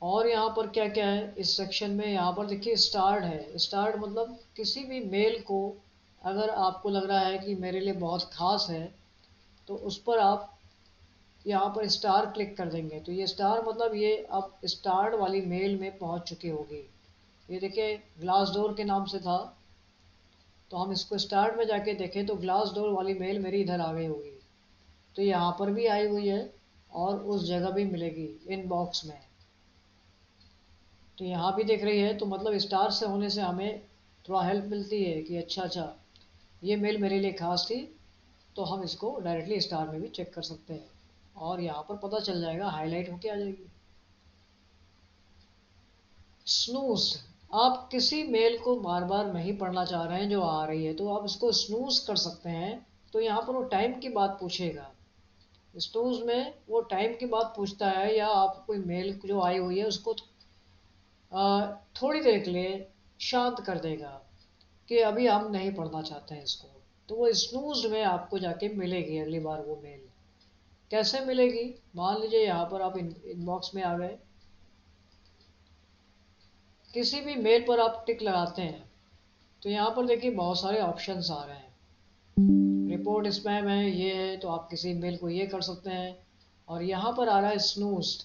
[SPEAKER 1] और यहाँ पर क्या क्या है इस सेक्शन में, यहाँ पर देखिए स्टार्ट है। स्टार्ट मतलब किसी भी मेल को अगर आपको लग रहा है कि मेरे लिए बहुत ख़ास है तो उस पर आप यहाँ पर स्टार क्लिक कर देंगे। तो ये स्टार मतलब ये अब स्टार्ट वाली मेल में पहुँच चुकी होगी। ये देखिए ग्लास डोर के नाम से था, तो हम इसको स्टार्ट में जाके देखें तो ग्लास डोर वाली मेल मेरी इधर आ गई होगी। तो यहाँ पर भी आई हुई है और उस जगह भी मिलेगी इनबॉक्स में। तो यहाँ भी दिख रही है, तो मतलब स्टार से होने से हमें थोड़ा हेल्प मिलती है कि अच्छा अच्छा ये मेल मेरे लिए ख़ास थी, तो हम इसको डायरेक्टली स्टार में भी चेक कर सकते हैं और यहाँ पर पता चल जाएगा, हाईलाइट होके आ जाएगी। स्नूज, आप किसी मेल को बार बार नहीं पढ़ना चाह रहे हैं जो आ रही है तो आप इसको स्नूज कर सकते हैं। तो यहाँ पर वो टाइम की बात पूछेगा। स्नूज में वो टाइम की बात पूछता है या आप कोई मेल जो आई हुई है उसको थोड़ी देर के लिए शांत कर देगा कि अभी हम नहीं पढ़ना चाहते हैं इसको। तो वो स्नूज में आपको जाके मिलेगी अगली बार वो मेल। कैसे मिलेगी, मान लीजिए यहाँ पर आप इनबॉक्स में आ गए, किसी भी मेल पर आप टिक लगाते हैं तो यहाँ पर देखिए बहुत सारे ऑप्शंस आ रहे हैं। रिपोर्ट स्पैम है, ये है, तो आप किसी मेल को ये कर सकते हैं। और यहाँ पर आ रहा है स्नूज,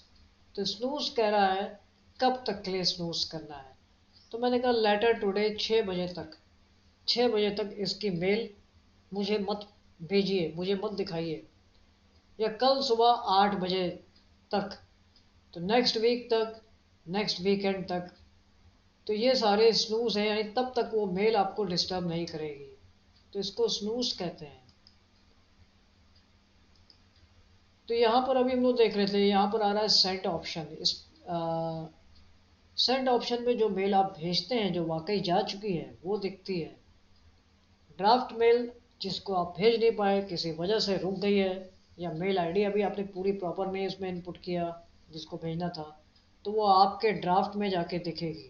[SPEAKER 1] तो स्नूज कह रहा है कब तक के लिए स्नूज करना है। तो मैंने कहा लेटर टुडे 6 बजे तक, 6 बजे तक इसकी मेल मुझे मत भेजिए, मुझे मत दिखाइए, या कल सुबह 8 बजे तक, तो नेक्स्ट वीक तक, नेक्स्ट वीकेंड तक। तो ये सारे स्नूज हैं, यानी तब तक वो मेल आपको डिस्टर्ब नहीं करेगी, तो इसको स्नूज कहते हैं। तो यहाँ पर अभी हम लोग देख रहे थे, यहाँ पर आ रहा है सेंड ऑप्शन। इस सेंड ऑप्शन में जो मेल आप भेजते हैं जो वाकई जा चुकी है वो दिखती है। ड्राफ्ट मेल जिसको आप भेज नहीं पाए, किसी वजह से रुक गई है, या मेल आईडी अभी आपने पूरी प्रॉपर नहीं उसमें इनपुट किया जिसको भेजना था, तो वो आपके ड्राफ्ट में जाके दिखेगी।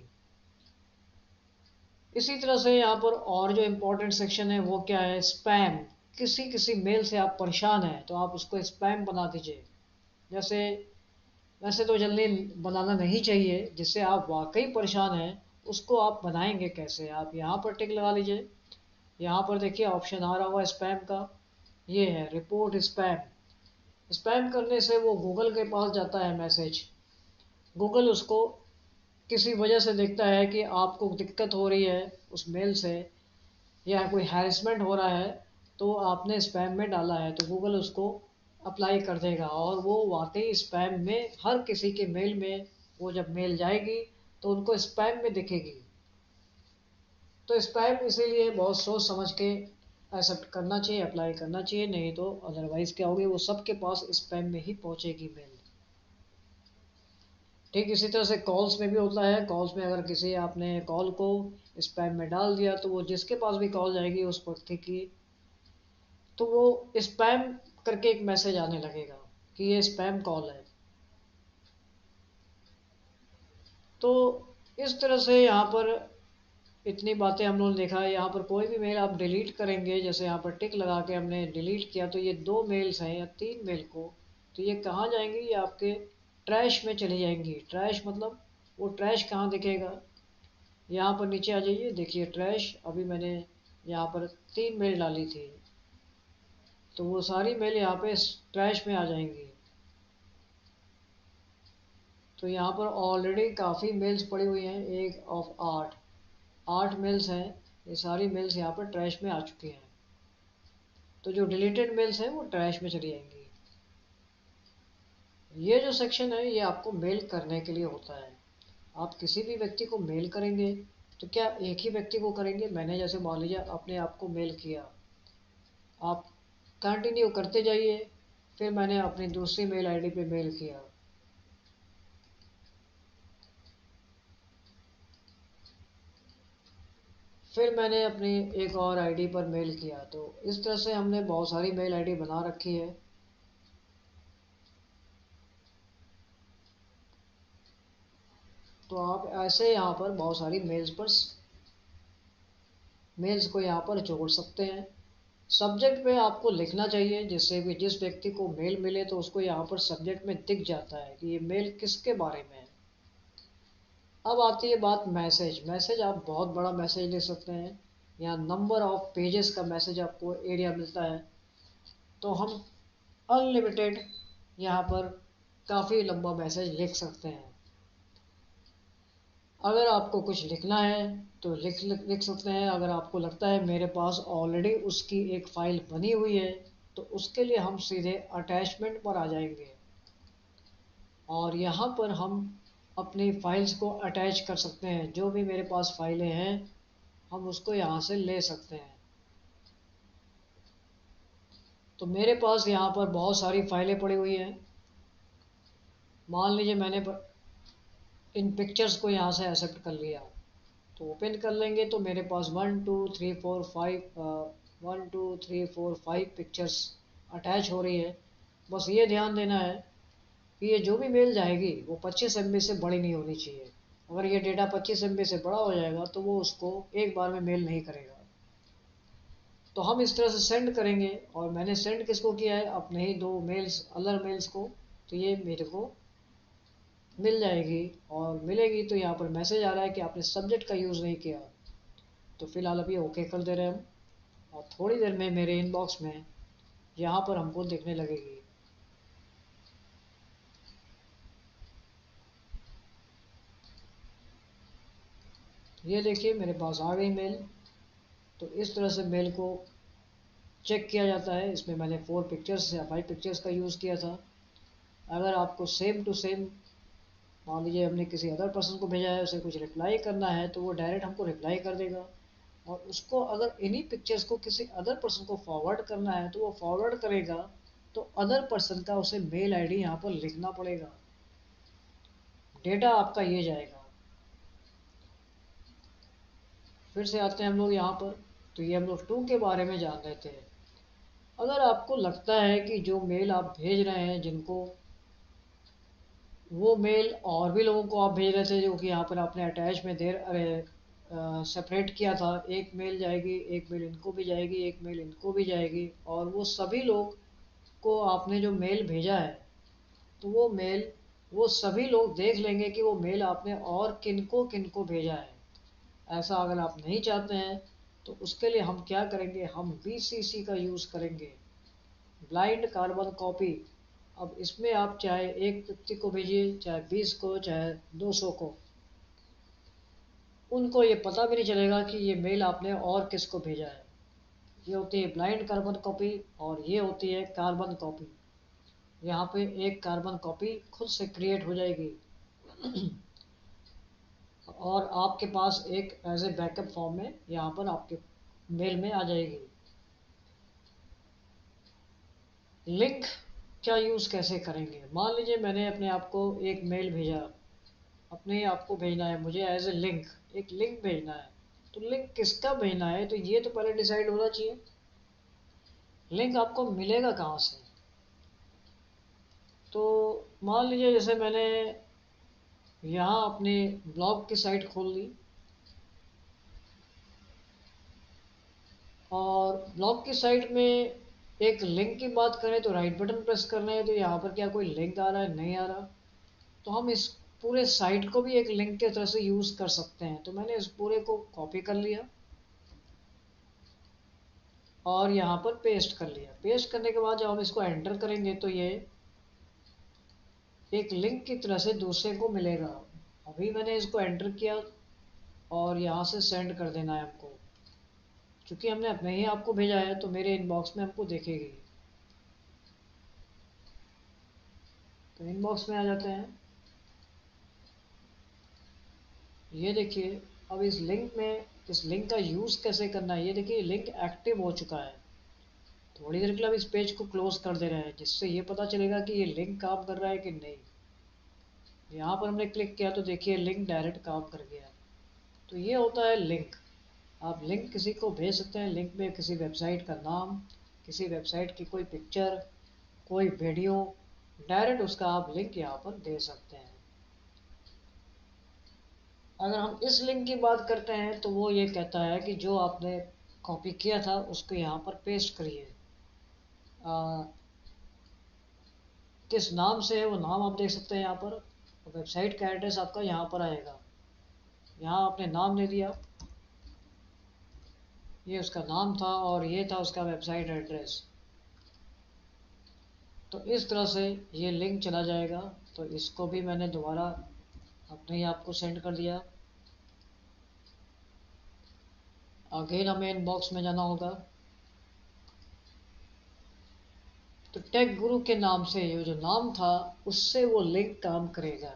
[SPEAKER 1] इसी तरह से यहाँ पर और जो इम्पोर्टेंट सेक्शन है वो क्या है, स्पैम। किसी किसी मेल से आप परेशान हैं तो आप उसको स्पैम बना दीजिए। जैसे, वैसे तो जल्दी बनाना नहीं चाहिए, जिससे आप वाकई परेशान हैं उसको आप बनाएंगे कैसे, आप यहाँ पर टिक लगा लीजिए। यहाँ पर देखिए ऑप्शन आ रहा हुआ स्पैम का, ये है रिपोर्ट स्पैम। स्पैम करने से वो गूगल के पास जाता है मैसेज, गूगल उसको किसी वजह से देखता है कि आपको दिक्कत हो रही है उस मेल से, या कोई हैरेसमेंट हो रहा है, तो आपने स्पैम में डाला है, तो गूगल उसको अप्लाई कर देगा, और वो वाकई स्पैम में हर किसी के मेल में वो जब मेल जाएगी तो उनको स्पैम में दिखेगी। तो स्पैम इसीलिए बहुत सोच समझ के एक्सेप्ट करना चाहिए, अप्लाई करना चाहिए, नहीं तो अदरवाइज़ क्या होगी, वो सबके पास स्पैम में ही पहुंचेगी मेल। ठीक इसी तरह से कॉल्स में भी होता है। कॉल्स में अगर किसी आपने कॉल को स्पैम में डाल दिया तो वो जिसके पास भी कॉल जाएगी उस व्यक्ति की, तो वो स्पैम करके एक मैसेज आने लगेगा कि ये स्पैम कॉल है। तो इस तरह से यहाँ पर इतनी बातें हम लोगों ने देखा है। यहाँ पर कोई भी मेल आप डिलीट करेंगे, जैसे यहाँ पर टिक लगा के हमने डिलीट किया, तो ये 2 मेल्स हैं या 3 मेल को, तो ये कहाँ जाएंगी, ये आपके ट्रैश में चली जाएंगी। ट्रैश मतलब वो ट्रैश कहाँ दिखेगा, यहाँ पर नीचे आ जाइए, देखिए ट्रैश। अभी मैंने यहाँ पर 3 मेल डाली थी, तो वो सारी मेल यहाँ पे ट्रैश में आ जाएंगी। तो यहाँ पर ऑलरेडी काफ़ी मेल्स पड़ी हुई हैं, एक ऑफ 8 मेल्स हैं, ये सारी मेल्स यहाँ पर ट्रैश में आ चुकी हैं। तो जो डिलीटेड मेल्स हैं वो ट्रैश में चली जाएंगी। ये जो सेक्शन है ये आपको मेल करने के लिए होता है। आप किसी भी व्यक्ति को मेल करेंगे तो क्या एक ही व्यक्ति को करेंगे, मैंने जैसे मान लीजिए अपने आप को मेल किया, आप कंटिन्यू करते जाइए, फिर मैंने अपनी दूसरी मेल आईडी पे मेल किया, फिर मैंने अपनी एक और आईडी पर मेल किया, तो इस तरह से हमने बहुत सारी मेल आईडी बना रखी है। तो आप ऐसे यहाँ पर बहुत सारी मेल्स को यहाँ पर जोड़ सकते हैं। सब्जेक्ट में आपको लिखना चाहिए, जिससे भी जिस व्यक्ति को मेल मिले तो उसको यहाँ पर सब्जेक्ट में दिख जाता है कि ये मेल किसके बारे में है। अब आती है बात मैसेज। मैसेज आप बहुत बड़ा मैसेज लिख सकते हैं, यहाँ नंबर ऑफ पेजेस का मैसेज आपको एरिया मिलता है, तो हम अनलिमिटेड यहाँ पर काफ़ी लंबा मैसेज लिख सकते हैं। अगर आपको कुछ लिखना है तो लिख सकते हैं। अगर आपको लगता है मेरे पास ऑलरेडी उसकी एक फ़ाइल बनी हुई है, तो उसके लिए हम सीधे अटैचमेंट पर आ जाएंगे, और यहाँ पर हम अपनी फाइल्स को अटैच कर सकते हैं। जो भी मेरे पास फाइलें हैं हम उसको यहाँ से ले सकते हैं। तो मेरे पास यहाँ पर बहुत सारी फाइलें पड़ी हुई हैं। मान लीजिए मैंने इन पिक्चर्स को यहाँ से एक्सेप्ट कर लिया, तो ओपन कर लेंगे तो मेरे पास 1 2 3 4 5 पिक्चर्स अटैच हो रही है। बस ये ध्यान देना है कि ये जो भी मेल जाएगी वो 25 MB से बड़ी नहीं होनी चाहिए। अगर ये डेटा 25 MB से बड़ा हो जाएगा तो वो उसको एक बार में मेल नहीं करेगा। तो हम इस तरह से सेंड करेंगे, और मैंने सेंड किसको किया है, अपने ही 2 मेल्स, अलग मेल्स को, तो ये मेरे को मिल जाएगी। और मिलेगी तो यहाँ पर मैसेज आ रहा है कि आपने सब्जेक्ट का यूज़ नहीं किया, तो फिलहाल अभी ओके कर दे रहे हैं हम, और थोड़ी देर में मेरे इनबॉक्स में यहाँ पर हमको दिखने लगेगी। ये देखिए मेरे पास आ गई मेल। तो इस तरह से मेल को चेक किया जाता है। इसमें मैंने 4 पिक्चर्स या 5 पिक्चर्स का यूज़ किया था। अगर आपको सेम टू सेम, मान लीजिए हमने किसी अदर पर्सन को भेजा है, उसे कुछ रिप्लाई करना है, तो वो डायरेक्ट हमको रिप्लाई कर देगा। और उसको अगर इन्हीं पिक्चर्स को किसी अदर पर्सन को फॉरवर्ड करना है तो वो फॉरवर्ड करेगा। तो अदर पर्सन का उसे मेल आईडी यहाँ पर लिखना पड़ेगा। डेटा आपका ये जाएगा। फिर से आते हैं हम लोग यहाँ पर। तो ये हम लोग 2 के बारे में जान रहे थे। अगर आपको लगता है कि जो मेल आप भेज रहे हैं, जिनको वो मेल और भी लोगों को आप भेज रहे थे, जो कि यहाँ पर आपने अटैच में देर अरे सेपरेट किया था, एक मेल जाएगी, एक मेल इनको भी जाएगी, एक मेल इनको भी जाएगी, और वो सभी लोग को आपने जो मेल भेजा है, तो वो मेल वो सभी लोग देख लेंगे कि वो मेल आपने और किनको किनको भेजा है। ऐसा अगर आप नहीं चाहते हैं तो उसके लिए हम क्या करेंगे, हम BCC का यूज़ करेंगे, ब्लाइंड कार्बन कॉपी। अब इसमें आप चाहे एक व्यक्ति को भेजिए, चाहे 20 को, चाहे 200 को, उनको ये पता भी नहीं चलेगा कि ये मेल आपने और किसको भेजा है। ये होती है ब्लाइंड कार्बन कॉपी और ये होती है कार्बन कॉपी। यहाँ पे एक कार्बन कॉपी खुद से क्रिएट हो जाएगी और आपके पास एक एज ए बैकअप फॉर्म में यहाँ पर आपके मेल में आ जाएगी। लिंक क्या यूज़ कैसे करेंगे, मान लीजिए मैंने अपने आप को एक मेल भेजा, अपने आप को भेजना है मुझे एज ए लिंक, एक लिंक भेजना है। तो लिंक किसका भेजना है, तो ये तो पहले डिसाइड होना चाहिए। लिंक आपको मिलेगा कहाँ से। तो मान लीजिए जैसे मैंने यहाँ अपने ब्लॉग की साइट खोल ली, और ब्लॉग की साइट में एक लिंक की बात करें तो राइट बटन प्रेस करना है, तो यहाँ पर क्या कोई लिंक आ रहा है, नहीं आ रहा। तो हम इस पूरे साइट को भी एक लिंक की तरह से यूज़ कर सकते हैं। तो मैंने इस पूरे को कॉपी कर लिया और यहाँ पर पेस्ट कर लिया। पेस्ट करने के बाद जब हम इसको एंटर करेंगे तो ये एक लिंक की तरह से दूसरे को मिलेगा। अभी मैंने इसको एंटर किया और यहाँ से सेंड कर देना है हमको। क्योंकि हमने अपने ही आपको भेजा है तो मेरे इनबॉक्स में हमको देखेगी। तो इनबॉक्स में आ जाते हैं। ये देखिए अब इस लिंक में, इस लिंक का यूज़ कैसे करना है, ये देखिए लिंक एक्टिव हो चुका है। थोड़ी देर के लिए अब इस पेज को क्लोज कर दे रहे हैं, जिससे ये पता चलेगा कि ये लिंक काम कर रहा है कि नहीं। यहाँ पर हमने क्लिक किया तो देखिए लिंक डायरेक्ट काम कर गया। तो ये होता है लिंक। आप लिंक किसी को भेज सकते हैं। लिंक में किसी वेबसाइट का नाम, किसी वेबसाइट की कोई पिक्चर, कोई वीडियो, डायरेक्ट उसका आप लिंक यहाँ पर दे सकते हैं। अगर हम इस लिंक की बात करते हैं तो वो ये कहता है कि जो आपने कॉपी किया था उसको यहाँ पर पेस्ट करिए। किस नाम से है वो नाम आप देख सकते हैं यहाँ पर। वेबसाइट का एड्रेस आपका यहाँ पर आएगा। यहाँ आपने नाम दे दिया, ये उसका नाम था और ये था उसका वेबसाइट एड्रेस। तो इस तरह से ये लिंक चला जाएगा। तो इसको भी मैंने दोबारा अपने ही आपको सेंड कर दिया। अगेन हमें इनबॉक्स में जाना होगा। तो टेक गुरु के नाम से ये जो नाम था उससे वो लिंक काम करेगा।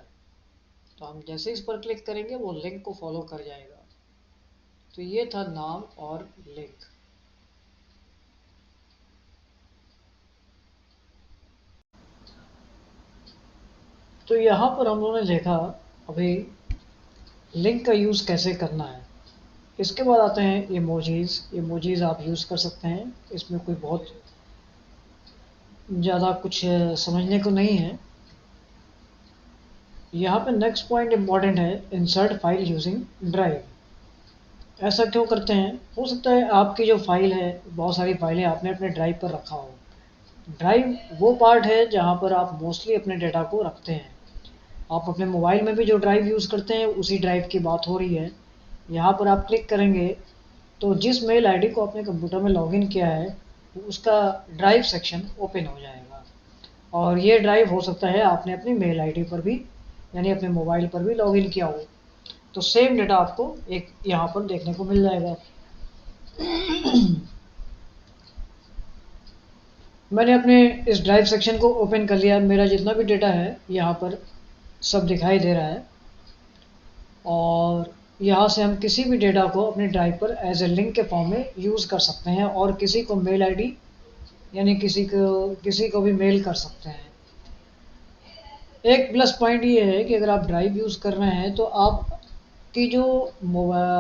[SPEAKER 1] तो हम जैसे इस पर क्लिक करेंगे वो लिंक को फॉलो कर जाएगा। तो ये था नाम और लिंक। तो यहाँ पर हम लोगों ने देखा अभी लिंक का यूज़ कैसे करना है। इसके बाद आते हैं इमोजीज़। इमोजीज़ आप यूज़ कर सकते हैं, इसमें कोई बहुत ज़्यादा कुछ समझने को नहीं है। यहाँ पे नेक्स्ट पॉइंट इम्पॉर्टेंट है, इंसर्ट फाइल यूजिंग ड्राइव। ऐसा क्यों करते हैं, हो सकता है आपकी जो फाइल है, बहुत सारी फाइलें आपने अपने ड्राइव पर रखा हो। ड्राइव वो पार्ट है जहाँ पर आप मोस्टली अपने डेटा को रखते हैं। आप अपने मोबाइल में भी जो ड्राइव यूज़ करते हैं उसी ड्राइव की बात हो रही है। यहाँ पर आप क्लिक करेंगे तो जिस मेल आईडी को आपने कंप्यूटर में लॉगिन किया है उसका ड्राइव सेक्शन ओपन हो जाएगा। और ये ड्राइव हो सकता है आपने अपनी मेल आईडी पर भी, यानी अपने मोबाइल पर भी लॉगिन किया हो। तो सेम डेटा आपको एक यहाँ पर देखने को मिल जाएगा। मैंने अपने इस ड्राइव सेक्शन को ओपन कर लिया, मेरा जितना भी डेटा है यहाँ पर सब दिखाई दे रहा है। और यहाँ से हम किसी भी डेटा को अपने ड्राइव पर एज ए लिंक के फॉर्म में यूज़ कर सकते हैं और किसी को मेल आईडी यानी किसी को भी मेल कर सकते हैं। एक प्लस पॉइंट ये है कि अगर आप ड्राइव यूज़ कर रहे हैं तो आपकी जो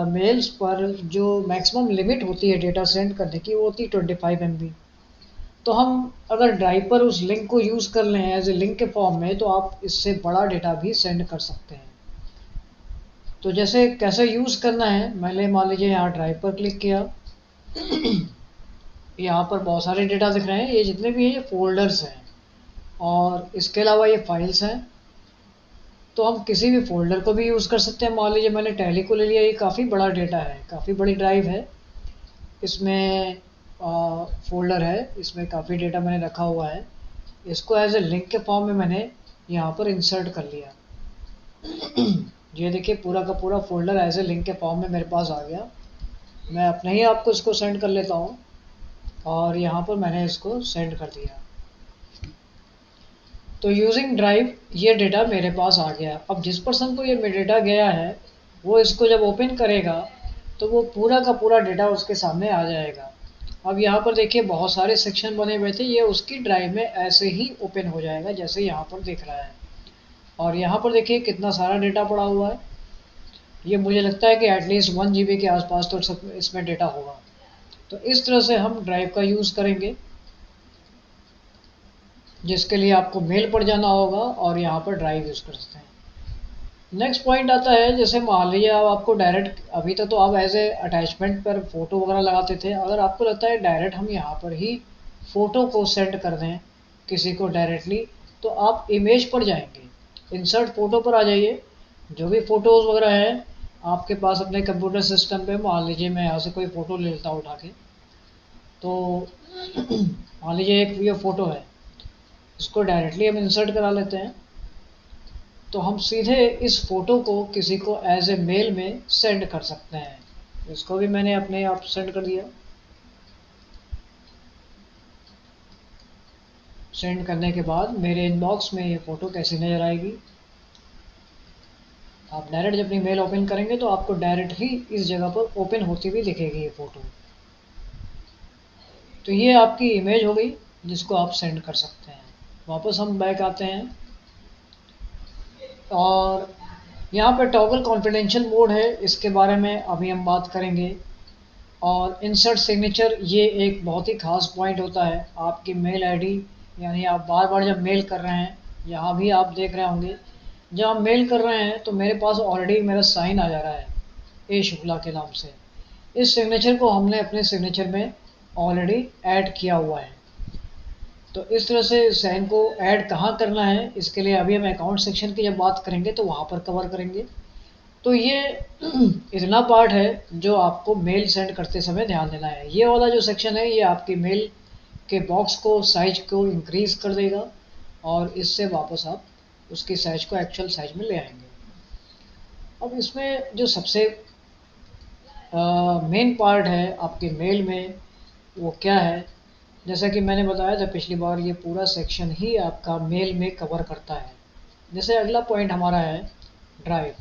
[SPEAKER 1] मेल्स पर जो मैक्सिमम लिमिट होती है डेटा सेंड करने की वो होती है 25 MB। तो हम अगर ड्राइव पर उस लिंक को यूज़ कर लें एज ए लिंक के फॉर्म में तो आप इससे बड़ा डेटा भी सेंड कर सकते हैं। तो जैसे कैसे यूज़ करना है, मैंने मान लीजिए यहाँ ड्राइव पर क्लिक किया। यहाँ पर बहुत सारे डेटा दिख रहे हैं, ये जितने भी हैं ये फोल्डर्स हैं और इसके अलावा ये फाइल्स हैं। तो हम किसी भी फोल्डर को भी यूज़ कर सकते हैं। मान लीजिए मैंने टैली को ले लिया, ये काफ़ी बड़ा डेटा है, काफ़ी बड़ी ड्राइव है, इसमें फोल्डर है, इसमें काफ़ी डेटा मैंने रखा हुआ है। इसको एज ए लिंक के फॉर्म में मैंने यहाँ पर इंसर्ट कर लिया। ये देखिए पूरा का पूरा फोल्डर एज ए लिंक के फॉर्म में मेरे पास आ गया। मैं अपने ही आपको इसको सेंड कर लेता हूँ और यहाँ पर मैंने इसको सेंड कर दिया। तो यूजिंग ड्राइव ये डेटा मेरे पास आ गया। अब जिस पर्सन को ये डेटा गया है वो इसको जब ओपन करेगा तो वो पूरा का पूरा डेटा उसके सामने आ जाएगा। अब यहाँ पर देखिए बहुत सारे सेक्शन बने हुए थे, ये उसकी ड्राइव में ऐसे ही ओपन हो जाएगा जैसे यहाँ पर दिख रहा है। और यहाँ पर देखिए कितना सारा डेटा पड़ा हुआ है। ये मुझे लगता है कि एटलीस्ट 1 GB के आसपास तो सब इसमें डेटा होगा। तो इस तरह से हम ड्राइव का यूज़ करेंगे, जिसके लिए आपको मेल पर जाना होगा और यहाँ पर ड्राइव यूज़ कर सकते हैं। नेक्स्ट पॉइंट आता है, जैसे मान लीजिए अब आपको डायरेक्ट, अभी तक तो आप एज ए अटैचमेंट पर फ़ोटो वगैरह लगाते थे, अगर आपको लगता है डायरेक्ट हम यहाँ पर ही फ़ोटो को सेंड कर दें किसी को डायरेक्टली, तो आप इमेज पर जाएंगे, इंसर्ट फ़ोटो पर आ जाइए। जो भी फ़ोटोज़ वगैरह हैं आपके पास अपने कंप्यूटर सिस्टम पे, मान लीजिए मैं यहाँ से कोई फ़ोटो ले लेता हूँ उठा के, तो मान लीजिए एक ये फ़ोटो है, इसको डायरेक्टली हम इंसर्ट करा लेते हैं। तो हम सीधे इस फ़ोटो को किसी को एज ए मेल में सेंड कर सकते हैं। इसको भी मैंने अपने आप सेंड कर दिया। सेंड करने के बाद मेरे इनबॉक्स में ये फ़ोटो कैसी नज़र आएगी, आप डायरेक्ट जब अपनी मेल ओपन करेंगे तो आपको डायरेक्ट ही इस जगह पर ओपन होती हुई दिखेगी ये फ़ोटो। तो ये आपकी इमेज हो गई जिसको आप सेंड कर सकते हैं। वापस हम बैक आते हैं और यहाँ पर टॉगल कॉन्फिडेंशियल मोड है, इसके बारे में अभी हम बात करेंगे। और इंसर्ट सिग्नेचर ये एक बहुत ही ख़ास पॉइंट होता है। आपकी मेल आईडी यानी आप बार बार जब मेल कर रहे हैं, यहाँ भी आप देख रहे होंगे जब आप मेल कर रहे हैं तो मेरे पास ऑलरेडी मेरा साइन आ जा रहा है ए शुक्ला के नाम से। इस सिग्नेचर को हमने अपने सिग्नेचर में ऑलरेडी ऐड किया हुआ है। तो इस तरह से साइन को ऐड कहाँ करना है, इसके लिए अभी हम अकाउंट सेक्शन की जब बात करेंगे तो वहाँ पर कवर करेंगे। तो ये इतना पार्ट है जो आपको मेल सेंड करते समय ध्यान देना है। ये वाला जो सेक्शन है ये आपकी मेल के बॉक्स को साइज को इंक्रीज कर देगा और इससे वापस आप उसकी साइज को एक्चुअल साइज में ले आएंगे। अब इसमें जो सबसे मेन पार्ट है आपके मेल में वो क्या है, जैसा कि मैंने बताया था पिछली बार, ये पूरा सेक्शन ही आपका मेल में कवर करता है। जैसे अगला पॉइंट हमारा है ड्राइव।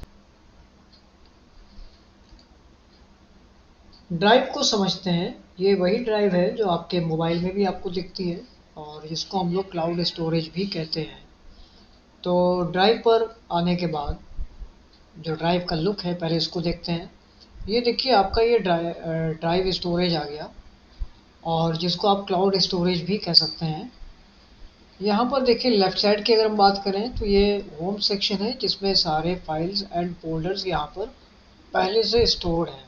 [SPEAKER 1] ड्राइव को समझते हैं। ये वही ड्राइव है जो आपके मोबाइल में भी आपको दिखती है और जिसको हम लोग क्लाउड स्टोरेज भी कहते हैं। तो ड्राइव पर आने के बाद जो ड्राइव का लुक है पहले इसको देखते हैं। ये देखिए आपका ये ड्राइव स्टोरेज आ गया और जिसको आप क्लाउड स्टोरेज भी कह सकते हैं। यहाँ पर देखिए लेफ़्ट साइड की अगर हम बात करें तो ये होम सेक्शन है जिसमें सारे फाइल्स एंड फोल्डर्स यहाँ पर पहले से स्टोर्ड हैं।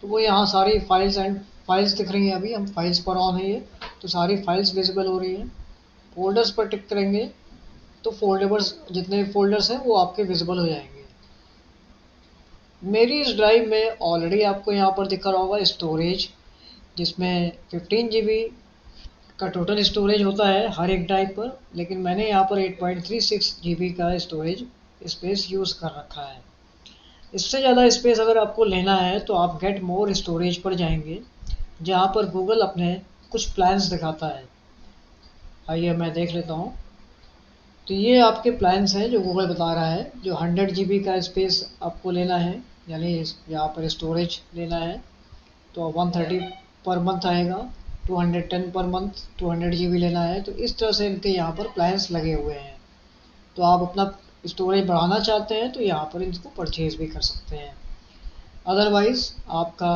[SPEAKER 1] तो वो यहाँ सारी फाइल्स दिख रही हैं। अभी हम फाइल्स पर ऑन है ये, तो सारी फाइल्स विजिबल हो रही हैं। फोल्डर्स पर टिक करेंगे तो फोल्डर्स जितने फोल्डर्स हैं वो आपके विजिबल हो जाएंगे। मेरी इस ड्राइव में ऑलरेडी आपको यहाँ पर दिख रहा होगा स्टोरेज, जिसमें 15 GB का टोटल स्टोरेज होता है हर एक ड्राइव पर, लेकिन मैंने यहाँ पर 8.36 GB का स्टोरेज स्पेस यूज़ कर रखा है। इससे ज़्यादा स्पेस अगर आपको लेना है तो आप गेट मोर स्टोरेज पर जाएंगे, जहाँ पर गूगल अपने कुछ प्लान्स दिखाता है। आइए मैं देख लेता हूँ। तो ये आपके प्लान्स हैं जो गूगल बता रहा है। जो 100 GB का स्पेस आपको लेना है, यानी यहाँ पर स्टोरेज लेना है, तो 130 पर मंथ आएगा। 210 पर मंथ 200 GB लेना है, तो इस तरह से इनके यहाँ पर प्लान्स लगे हुए हैं। तो आप अपना स्टोरेज बढ़ाना चाहते हैं तो यहाँ पर इनको परचेज भी कर सकते हैं। अदरवाइज़ आपका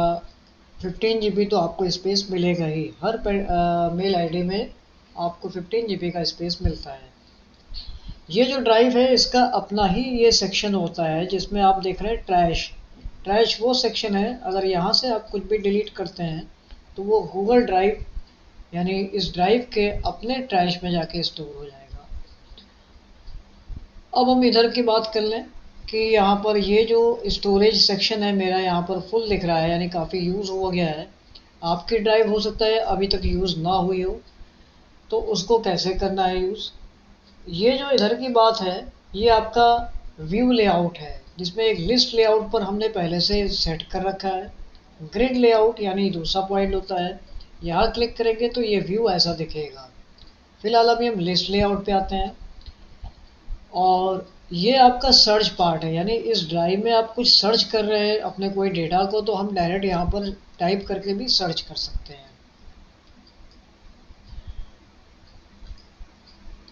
[SPEAKER 1] 15 GB तो आपको स्पेस मिलेगा ही। हर मेल आईडी में आपको 15 GB का स्पेस मिलता है। ये जो ड्राइव है इसका अपना ही ये सेक्शन होता है जिसमें आप देख रहे हैं ट्रैश। ट्रैश वो सेक्शन है, अगर यहाँ से आप कुछ भी डिलीट करते हैं तो वो गूगल ड्राइव यानी इस ड्राइव के अपने ट्रैश में जाके स्टोर हो जाएगा। अब हम इधर की बात कर लें कि यहाँ पर ये जो स्टोरेज सेक्शन है मेरा यहाँ पर फुल दिख रहा है, यानी काफ़ी यूज़ हो गया है। आपकी ड्राइव हो सकता है अभी तक यूज़ ना हुई हो, तो उसको कैसे करना है यूज़। ये जो इधर की बात है ये आपका व्यू लेआउट है, जिसमें एक लिस्ट लेआउट पर हमने पहले से सेट कर रखा है। ग्रिड लेआउट यानी दूसरा पॉइंट होता है, यहाँ क्लिक करेंगे तो ये व्यू ऐसा दिखेगा। फिलहाल अभी हम लिस्ट लेआउट पे आते हैं, और ये आपका सर्च पार्ट है, यानी इस ड्राइव में आप कुछ सर्च कर रहे हैं अपने कोई डेटा को, तो हम डायरेक्ट यहाँ पर टाइप करके भी सर्च कर सकते हैं।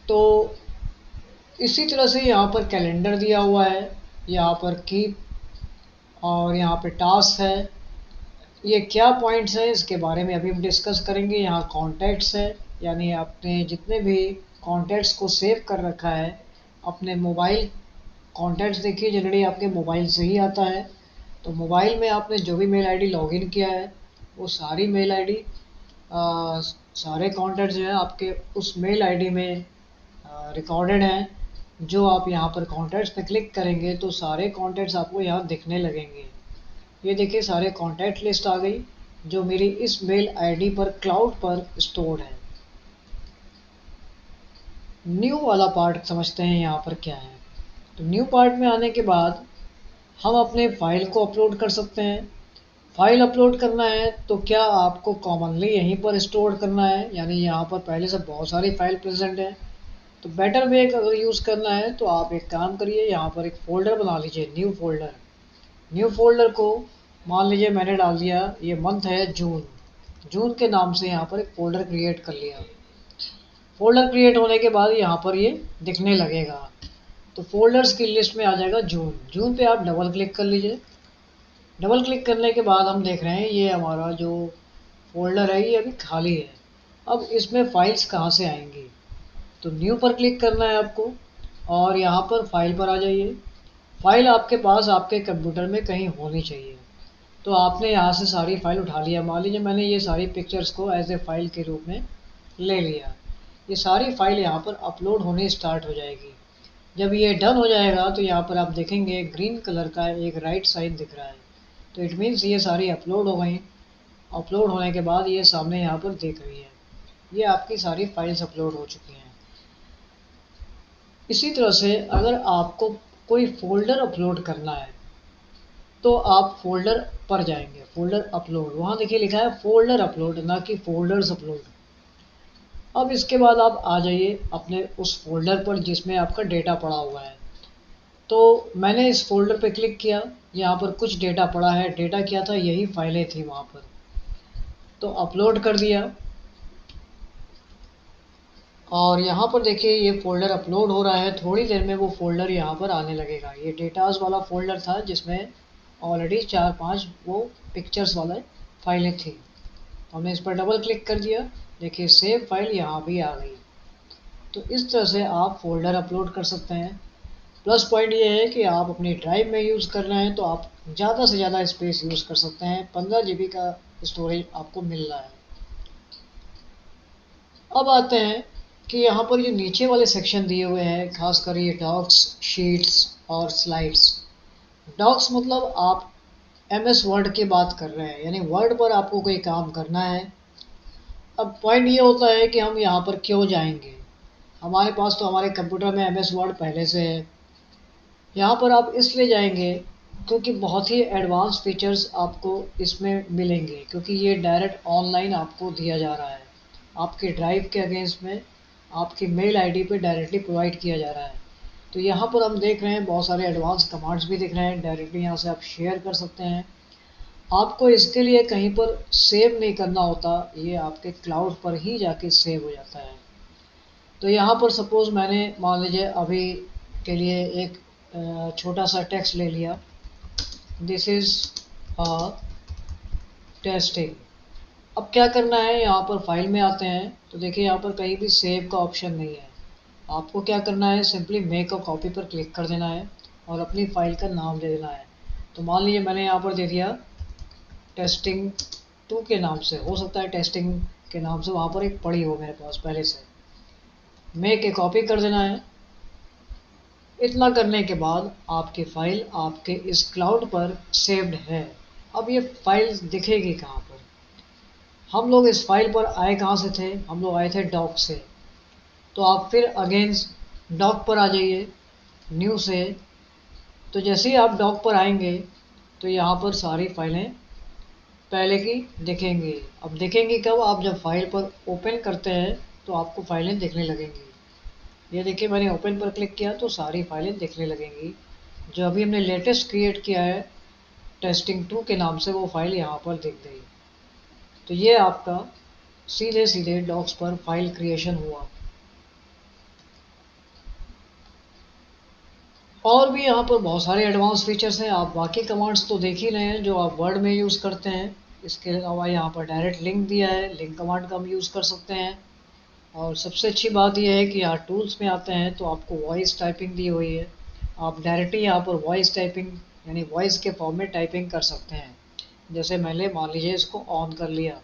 [SPEAKER 1] तो इसी तरह से यहाँ पर कैलेंडर दिया हुआ है, यहाँ पर कीप, और यहाँ पे टास्क है। ये क्या पॉइंट्स है इसके बारे में अभी हम डिस्कस करेंगे। यहाँ कॉन्टैक्ट्स है, यानी आपने जितने भी कॉन्टैक्ट्स को सेव कर रखा है अपने मोबाइल। कॉन्टैक्ट्स देखिए जनरली आपके मोबाइल से ही आता है, तो मोबाइल में आपने जो भी मेल आईडी लॉगिन किया है वो सारी मेल आईडी, सारे कॉन्टैक्ट्स जो हैं आपके उस मेल आईडी में रिकॉर्डेड हैं। जो आप यहाँ पर कॉन्टैक्ट्स पे क्लिक करेंगे तो सारे कॉन्टैक्ट्स आपको यहाँ दिखने लगेंगे। ये देखिए सारे कॉन्टैक्ट लिस्ट आ गई जो मेरी इस मेल आईडी पर क्लाउड पर स्टोर्ड है। न्यू वाला पार्ट समझते हैं यहाँ पर क्या है। तो न्यू पार्ट में आने के बाद हम अपने फाइल को अपलोड कर सकते हैं। फाइल अपलोड करना है तो क्या आपको कॉमनली यहीं पर स्टोर करना है, यानी यहाँ पर पहले से बहुत सारी फाइल प्रेजेंट है। तो बेटर वे अगर यूज़ करना है तो आप एक काम करिए, यहाँ पर एक फ़ोल्डर बना लीजिए, न्यू फोल्डर। न्यू फोल्डर को मान लीजिए मैंने डाल दिया, ये मंथ है जून। जून के नाम से यहाँ पर एक फ़ोल्डर क्रिएट कर लिया। फ़ोल्डर क्रिएट होने के बाद यहाँ पर ये दिखने लगेगा, तो फोल्डर्स की लिस्ट में आ जाएगा जून। जून पे आप डबल क्लिक कर लीजिए। डबल क्लिक करने के बाद हम देख रहे हैं ये हमारा जो फोल्डर है ये अभी खाली है। अब इसमें फाइल्स कहाँ से आएंगी, तो न्यू पर क्लिक करना है आपको, और यहाँ पर फाइल पर आ जाइए। फाइल आपके पास आपके कंप्यूटर में कहीं होनी चाहिए। तो आपने यहाँ से सारी फाइल उठा लिया। मान लीजिए मैंने ये सारी पिक्चर्स को एज ए फाइल के रूप में ले लिया। ये सारी फाइल यहाँ पर अपलोड होने स्टार्ट हो जाएगी। जब ये डन हो जाएगा तो यहाँ पर आप देखेंगे ग्रीन कलर का एक राइट साइन दिख रहा है, तो इट मीन्स ये सारी अपलोड हो गई। अपलोड होने के बाद ये सामने यहाँ पर दिख रही है, ये आपकी सारी फाइल्स अपलोड हो चुकी हैं। इसी तरह से अगर आपको कोई फोल्डर अपलोड करना है तो आप फोल्डर पर जाएंगे, फोल्डर अपलोड, वहाँ देखिए लिखा है फोल्डर अपलोड, ना कि फोल्डर्स अपलोड। अब इसके बाद आप आ जाइए अपने उस फोल्डर पर जिसमें आपका डेटा पड़ा हुआ है। तो मैंने इस फोल्डर पे क्लिक किया, यहाँ पर कुछ डेटा पड़ा है। डेटा क्या था, यही फाइलें थी वहाँ पर, तो अपलोड कर दिया। और यहाँ पर देखिए ये फ़ोल्डर अपलोड हो रहा है, थोड़ी देर में वो फ़ोल्डर यहाँ पर आने लगेगा। ये डेटाज़ वाला फ़ोल्डर था जिसमें ऑलरेडी 4-5 वो पिक्चर्स वाला फाइलें थी। तो हमने इस पर डबल क्लिक कर दिया, देखिए सेव फाइल यहाँ भी आ गई। तो इस तरह से आप फ़ोल्डर अपलोड कर सकते हैं। प्लस पॉइंट ये है कि आप अपनी ड्राइव में यूज़ कर रहे हैं तो आप ज़्यादा से ज़्यादा स्पेस यूज़ कर सकते हैं। 15 GB का स्टोरेज आपको मिल रहा है। अब आते हैं कि यहाँ पर जो नीचे वाले सेक्शन दिए हुए हैं, खासकर ये डॉक्स, शीट्स और स्लाइड्स। डॉक्स मतलब आप MS वर्ड की बात कर रहे हैं, यानी वर्ड पर आपको कोई काम करना है। अब पॉइंट ये होता है कि हम यहाँ पर क्यों जाएंगे। हमारे पास तो हमारे कंप्यूटर में MS वर्ड पहले से है। यहाँ पर आप इसलिए जाएंगे क्योंकि बहुत ही एडवांस फीचर्स आपको इसमें मिलेंगे, क्योंकि ये डायरेक्ट ऑनलाइन आपको दिया जा रहा है, आपके ड्राइव के अगेंस्ट में आपकी मेल आईडी पे डायरेक्टली प्रोवाइड किया जा रहा है। तो यहाँ पर हम देख रहे हैं बहुत सारे एडवांस कमांड्स भी दिख रहे हैं, डायरेक्टली यहाँ से आप शेयर कर सकते हैं। आपको इसके लिए कहीं पर सेव नहीं करना होता, ये आपके क्लाउड पर ही जाके सेव हो जाता है। तो यहाँ पर सपोज़ मैंने मान लीजिए अभी के लिए एक छोटा सा टेक्स्ट ले लिया, दिस इज़ अ टेस्टिंग। अब क्या करना है, यहाँ पर फाइल में आते हैं तो देखिए यहाँ पर कहीं भी सेव का ऑप्शन नहीं है। आपको क्या करना है, सिंपली मेक अ कॉपी पर क्लिक कर देना है और अपनी फाइल का नाम दे देना है। तो मान लीजिए मैंने यहाँ पर दे दिया टेस्टिंग 2 के नाम से, हो सकता है टेस्टिंग के नाम से वहाँ पर एक पड़ी हो मेरे पास पहले से। मेक ए कॉपी कर देना है। इतना करने के बाद आपकी फ़ाइल आपके इस क्लाउड पर सेव्ड है। अब ये फाइल दिखेगी कहाँ पर? हम लोग इस फाइल पर आए कहाँ से थे? हम लोग आए थे डॉक से। तो आप फिर अगेन डॉक पर आ जाइए, न्यू से। तो जैसे ही आप डॉक पर आएंगे तो यहाँ पर सारी फाइलें पहले की दिखेंगी। अब दिखेंगी कब? आप जब फाइल पर ओपन करते हैं तो आपको फाइलें दिखने लगेंगी। ये देखिए मैंने ओपन पर क्लिक किया तो सारी फाइलें दिखने लगेंगी। जो अभी हमने लेटेस्ट क्रिएट किया है टेस्टिंग 2 के नाम से, वो फाइल यहाँ पर दिख गई। तो ये आपका सीधे सीधे डॉक्स पर फाइल क्रिएशन हुआ। और भी यहाँ पर बहुत सारे एडवांस फीचर्स हैं। आप बाकी कमांड्स तो देख ही रहे हैं जो आप वर्ड में यूज़ करते हैं। इसके अलावा यहाँ पर डायरेक्ट लिंक दिया है, लिंक कमांड का हम यूज़ कर सकते हैं। और सबसे अच्छी बात यह है कि यहाँ टूल्स में आते हैं तो आपको वॉइस टाइपिंग दी हुई है। आप डायरेक्टली यहाँ पर वॉइस टाइपिंग यानी वॉइस के फॉर्म में टाइपिंग कर सकते हैं। जैसे मैंने मान लीजिए इसको ऑन कर लिया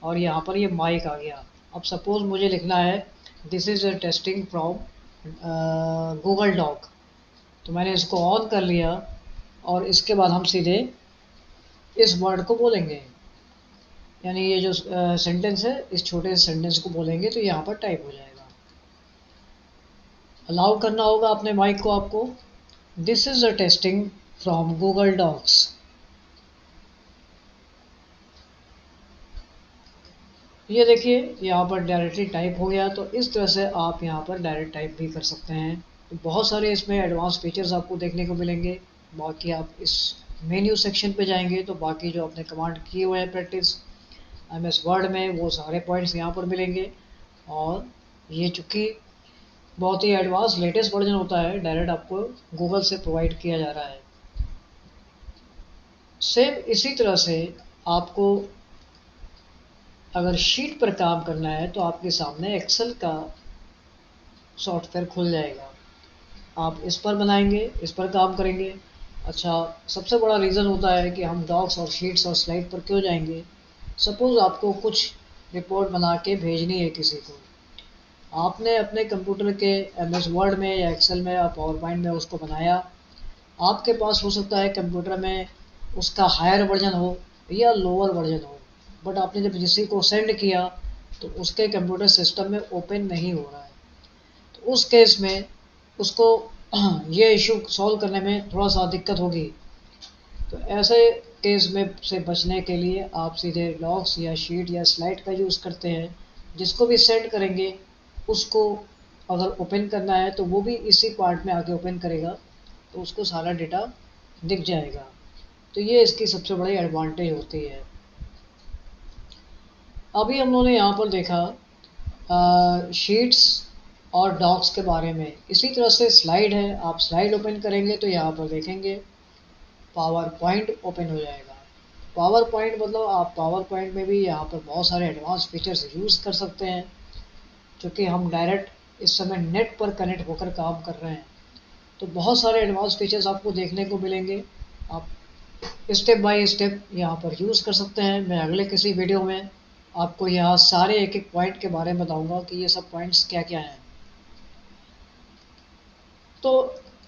[SPEAKER 1] और यहाँ पर ये माइक आ गया। अब सपोज़ मुझे लिखना है this is a testing from Google doc, तो मैंने इसको ऑन कर लिया और इसके बाद हम सीधे इस वर्ड को बोलेंगे, यानी ये जो सेंटेंस है इस छोटे से सेंटेंस को बोलेंगे तो यहाँ पर टाइप हो जाएगा। अलाउ करना होगा अपने माइक को आपको। This is a testing from Google docs. ये देखिए यहाँ पर डायरेक्टली टाइप हो गया। तो इस तरह से आप यहाँ पर डायरेक्ट टाइप भी कर सकते हैं। तो बहुत सारे इसमें एडवांस फीचर्स आपको देखने को मिलेंगे। बाकी आप इस मेन्यू सेक्शन पे जाएंगे तो बाकी जो आपने कमांड किए हुए हैं प्रैक्टिस MS वर्ड में, वो सारे पॉइंट्स यहाँ पर मिलेंगे। और ये चूँकि बहुत ही एडवांस लेटेस्ट वर्जन होता है, डायरेक्ट आपको गूगल से प्रोवाइड किया जा रहा है। सेम इसी तरह से आपको अगर शीट पर काम करना है तो आपके सामने एक्सेल का सॉफ्टवेयर खुल जाएगा। आप इस पर बनाएंगे, इस पर काम करेंगे। अच्छा, सबसे बड़ा रीज़न होता है कि हम डॉक्स और शीट्स और स्लाइड पर क्यों जाएंगे। सपोज़ आपको कुछ रिपोर्ट बना के भेजनी है किसी को, आपने अपने कंप्यूटर के MS वर्ड में या एक्सेल में या पावर पॉइंट में उसको बनाया। आपके पास हो सकता है कंप्यूटर में उसका हायर वर्जन हो या लोअर वर्जन हो, बट आपने जब किसी को सेंड किया तो उसके कंप्यूटर सिस्टम में ओपन नहीं हो रहा है। तो उस केस में उसको ये इशू सॉल्व करने में थोड़ा सा दिक्कत होगी। तो ऐसे केस में से बचने के लिए आप सीधे डॉक्स या शीट या स्लाइड का यूज़ करते हैं। जिसको भी सेंड करेंगे उसको अगर ओपन करना है तो वो भी इसी पार्ट में आके ओपन करेगा, तो उसको सारा डेटा दिख जाएगा। तो ये इसकी सबसे बड़ी एडवांटेज होती है। अभी हम लोगों ने यहाँ पर देखा शीट्स और डॉक्स के बारे में। इसी तरह से स्लाइड है, आप स्लाइड ओपन करेंगे तो यहाँ पर देखेंगे पावर पॉइंट ओपन हो जाएगा। पावर पॉइंट मतलब आप पावर पॉइंट में भी यहाँ पर बहुत सारे एडवांस फीचर्स यूज़ कर सकते हैं, क्योंकि हम डायरेक्ट इस समय नेट पर कनेक्ट होकर काम कर रहे हैं। तो बहुत सारे एडवांस फीचर्स आपको देखने को मिलेंगे। आप स्टेप बाय स्टेप यहाँ पर यूज़ कर सकते हैं। मैं अगले किसी वीडियो में आपको यहाँ सारे एक एक पॉइंट के बारे में बताऊँगा कि ये सब पॉइंट्स क्या क्या हैं। तो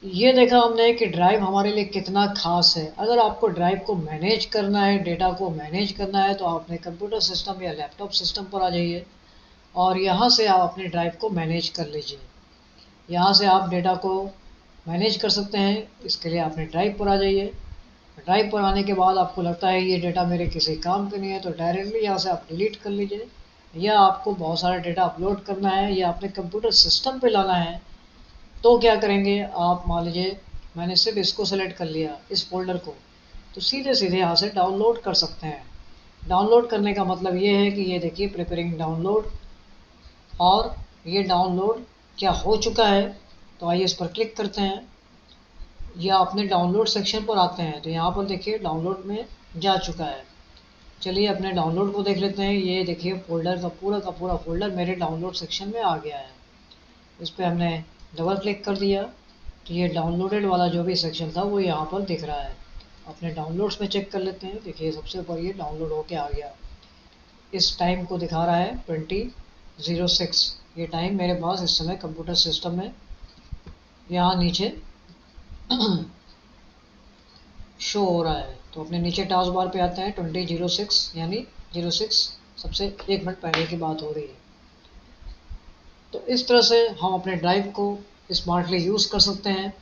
[SPEAKER 1] ये देखा हमने कि ड्राइव हमारे लिए कितना खास है। अगर आपको ड्राइव को मैनेज करना है, डेटा को मैनेज करना है, तो आप अपने कंप्यूटर सिस्टम या लैपटॉप सिस्टम पर आ जाइए और यहाँ से आप अपने ड्राइव को मैनेज कर लीजिए। यहाँ से आप डेटा को मैनेज कर सकते हैं। इसके लिए अपने ड्राइव पर आ जाइए ड्राइव पर आने के बाद आपको लगता है ये डेटा मेरे किसी काम के नहीं है, तो डायरेक्टली यहाँ से आप डिलीट कर लीजिए। या आपको बहुत सारा डेटा अपलोड करना है या अपने कंप्यूटर सिस्टम पे लाना है, तो क्या करेंगे आप, मान लीजिए मैंने सिर्फ इसको सेलेक्ट कर लिया, इस फोल्डर को, तो सीधे सीधे यहाँ से डाउनलोड कर सकते हैं। डाउनलोड करने का मतलब ये है कि ये देखिए प्रिपेयरिंग डाउनलोड, और ये डाउनलोड क्या हो चुका है। तो आइए इस पर क्लिक करते हैं या अपने डाउनलोड सेक्शन पर आते हैं, तो यहाँ पर देखिए डाउनलोड में जा चुका है। चलिए अपने डाउनलोड को देख लेते हैं। ये देखिए फोल्डर का पूरा फोल्डर मेरे डाउनलोड सेक्शन में आ गया है। इस पर हमने डबल क्लिक कर दिया तो ये डाउनलोडेड वाला जो भी सेक्शन था वो यहाँ पर दिख रहा है। अपने डाउनलोड्स में चेक कर लेते हैं। देखिए सबसे ऊपर ये डाउनलोड होके आ गया। इस टाइम को दिखा रहा है 20:06। ये टाइम मेरे पास इस समय कंप्यूटर सिस्टम में यहाँ नीचे शो हो रहा है। तो अपने नीचे टास्क बार पे आते हैं 20:06, यानी 06 सबसे 1 मिनट पहले की बात हो रही है। तो इस तरह से हम अपने ड्राइव को स्मार्टली यूज़ कर सकते हैं।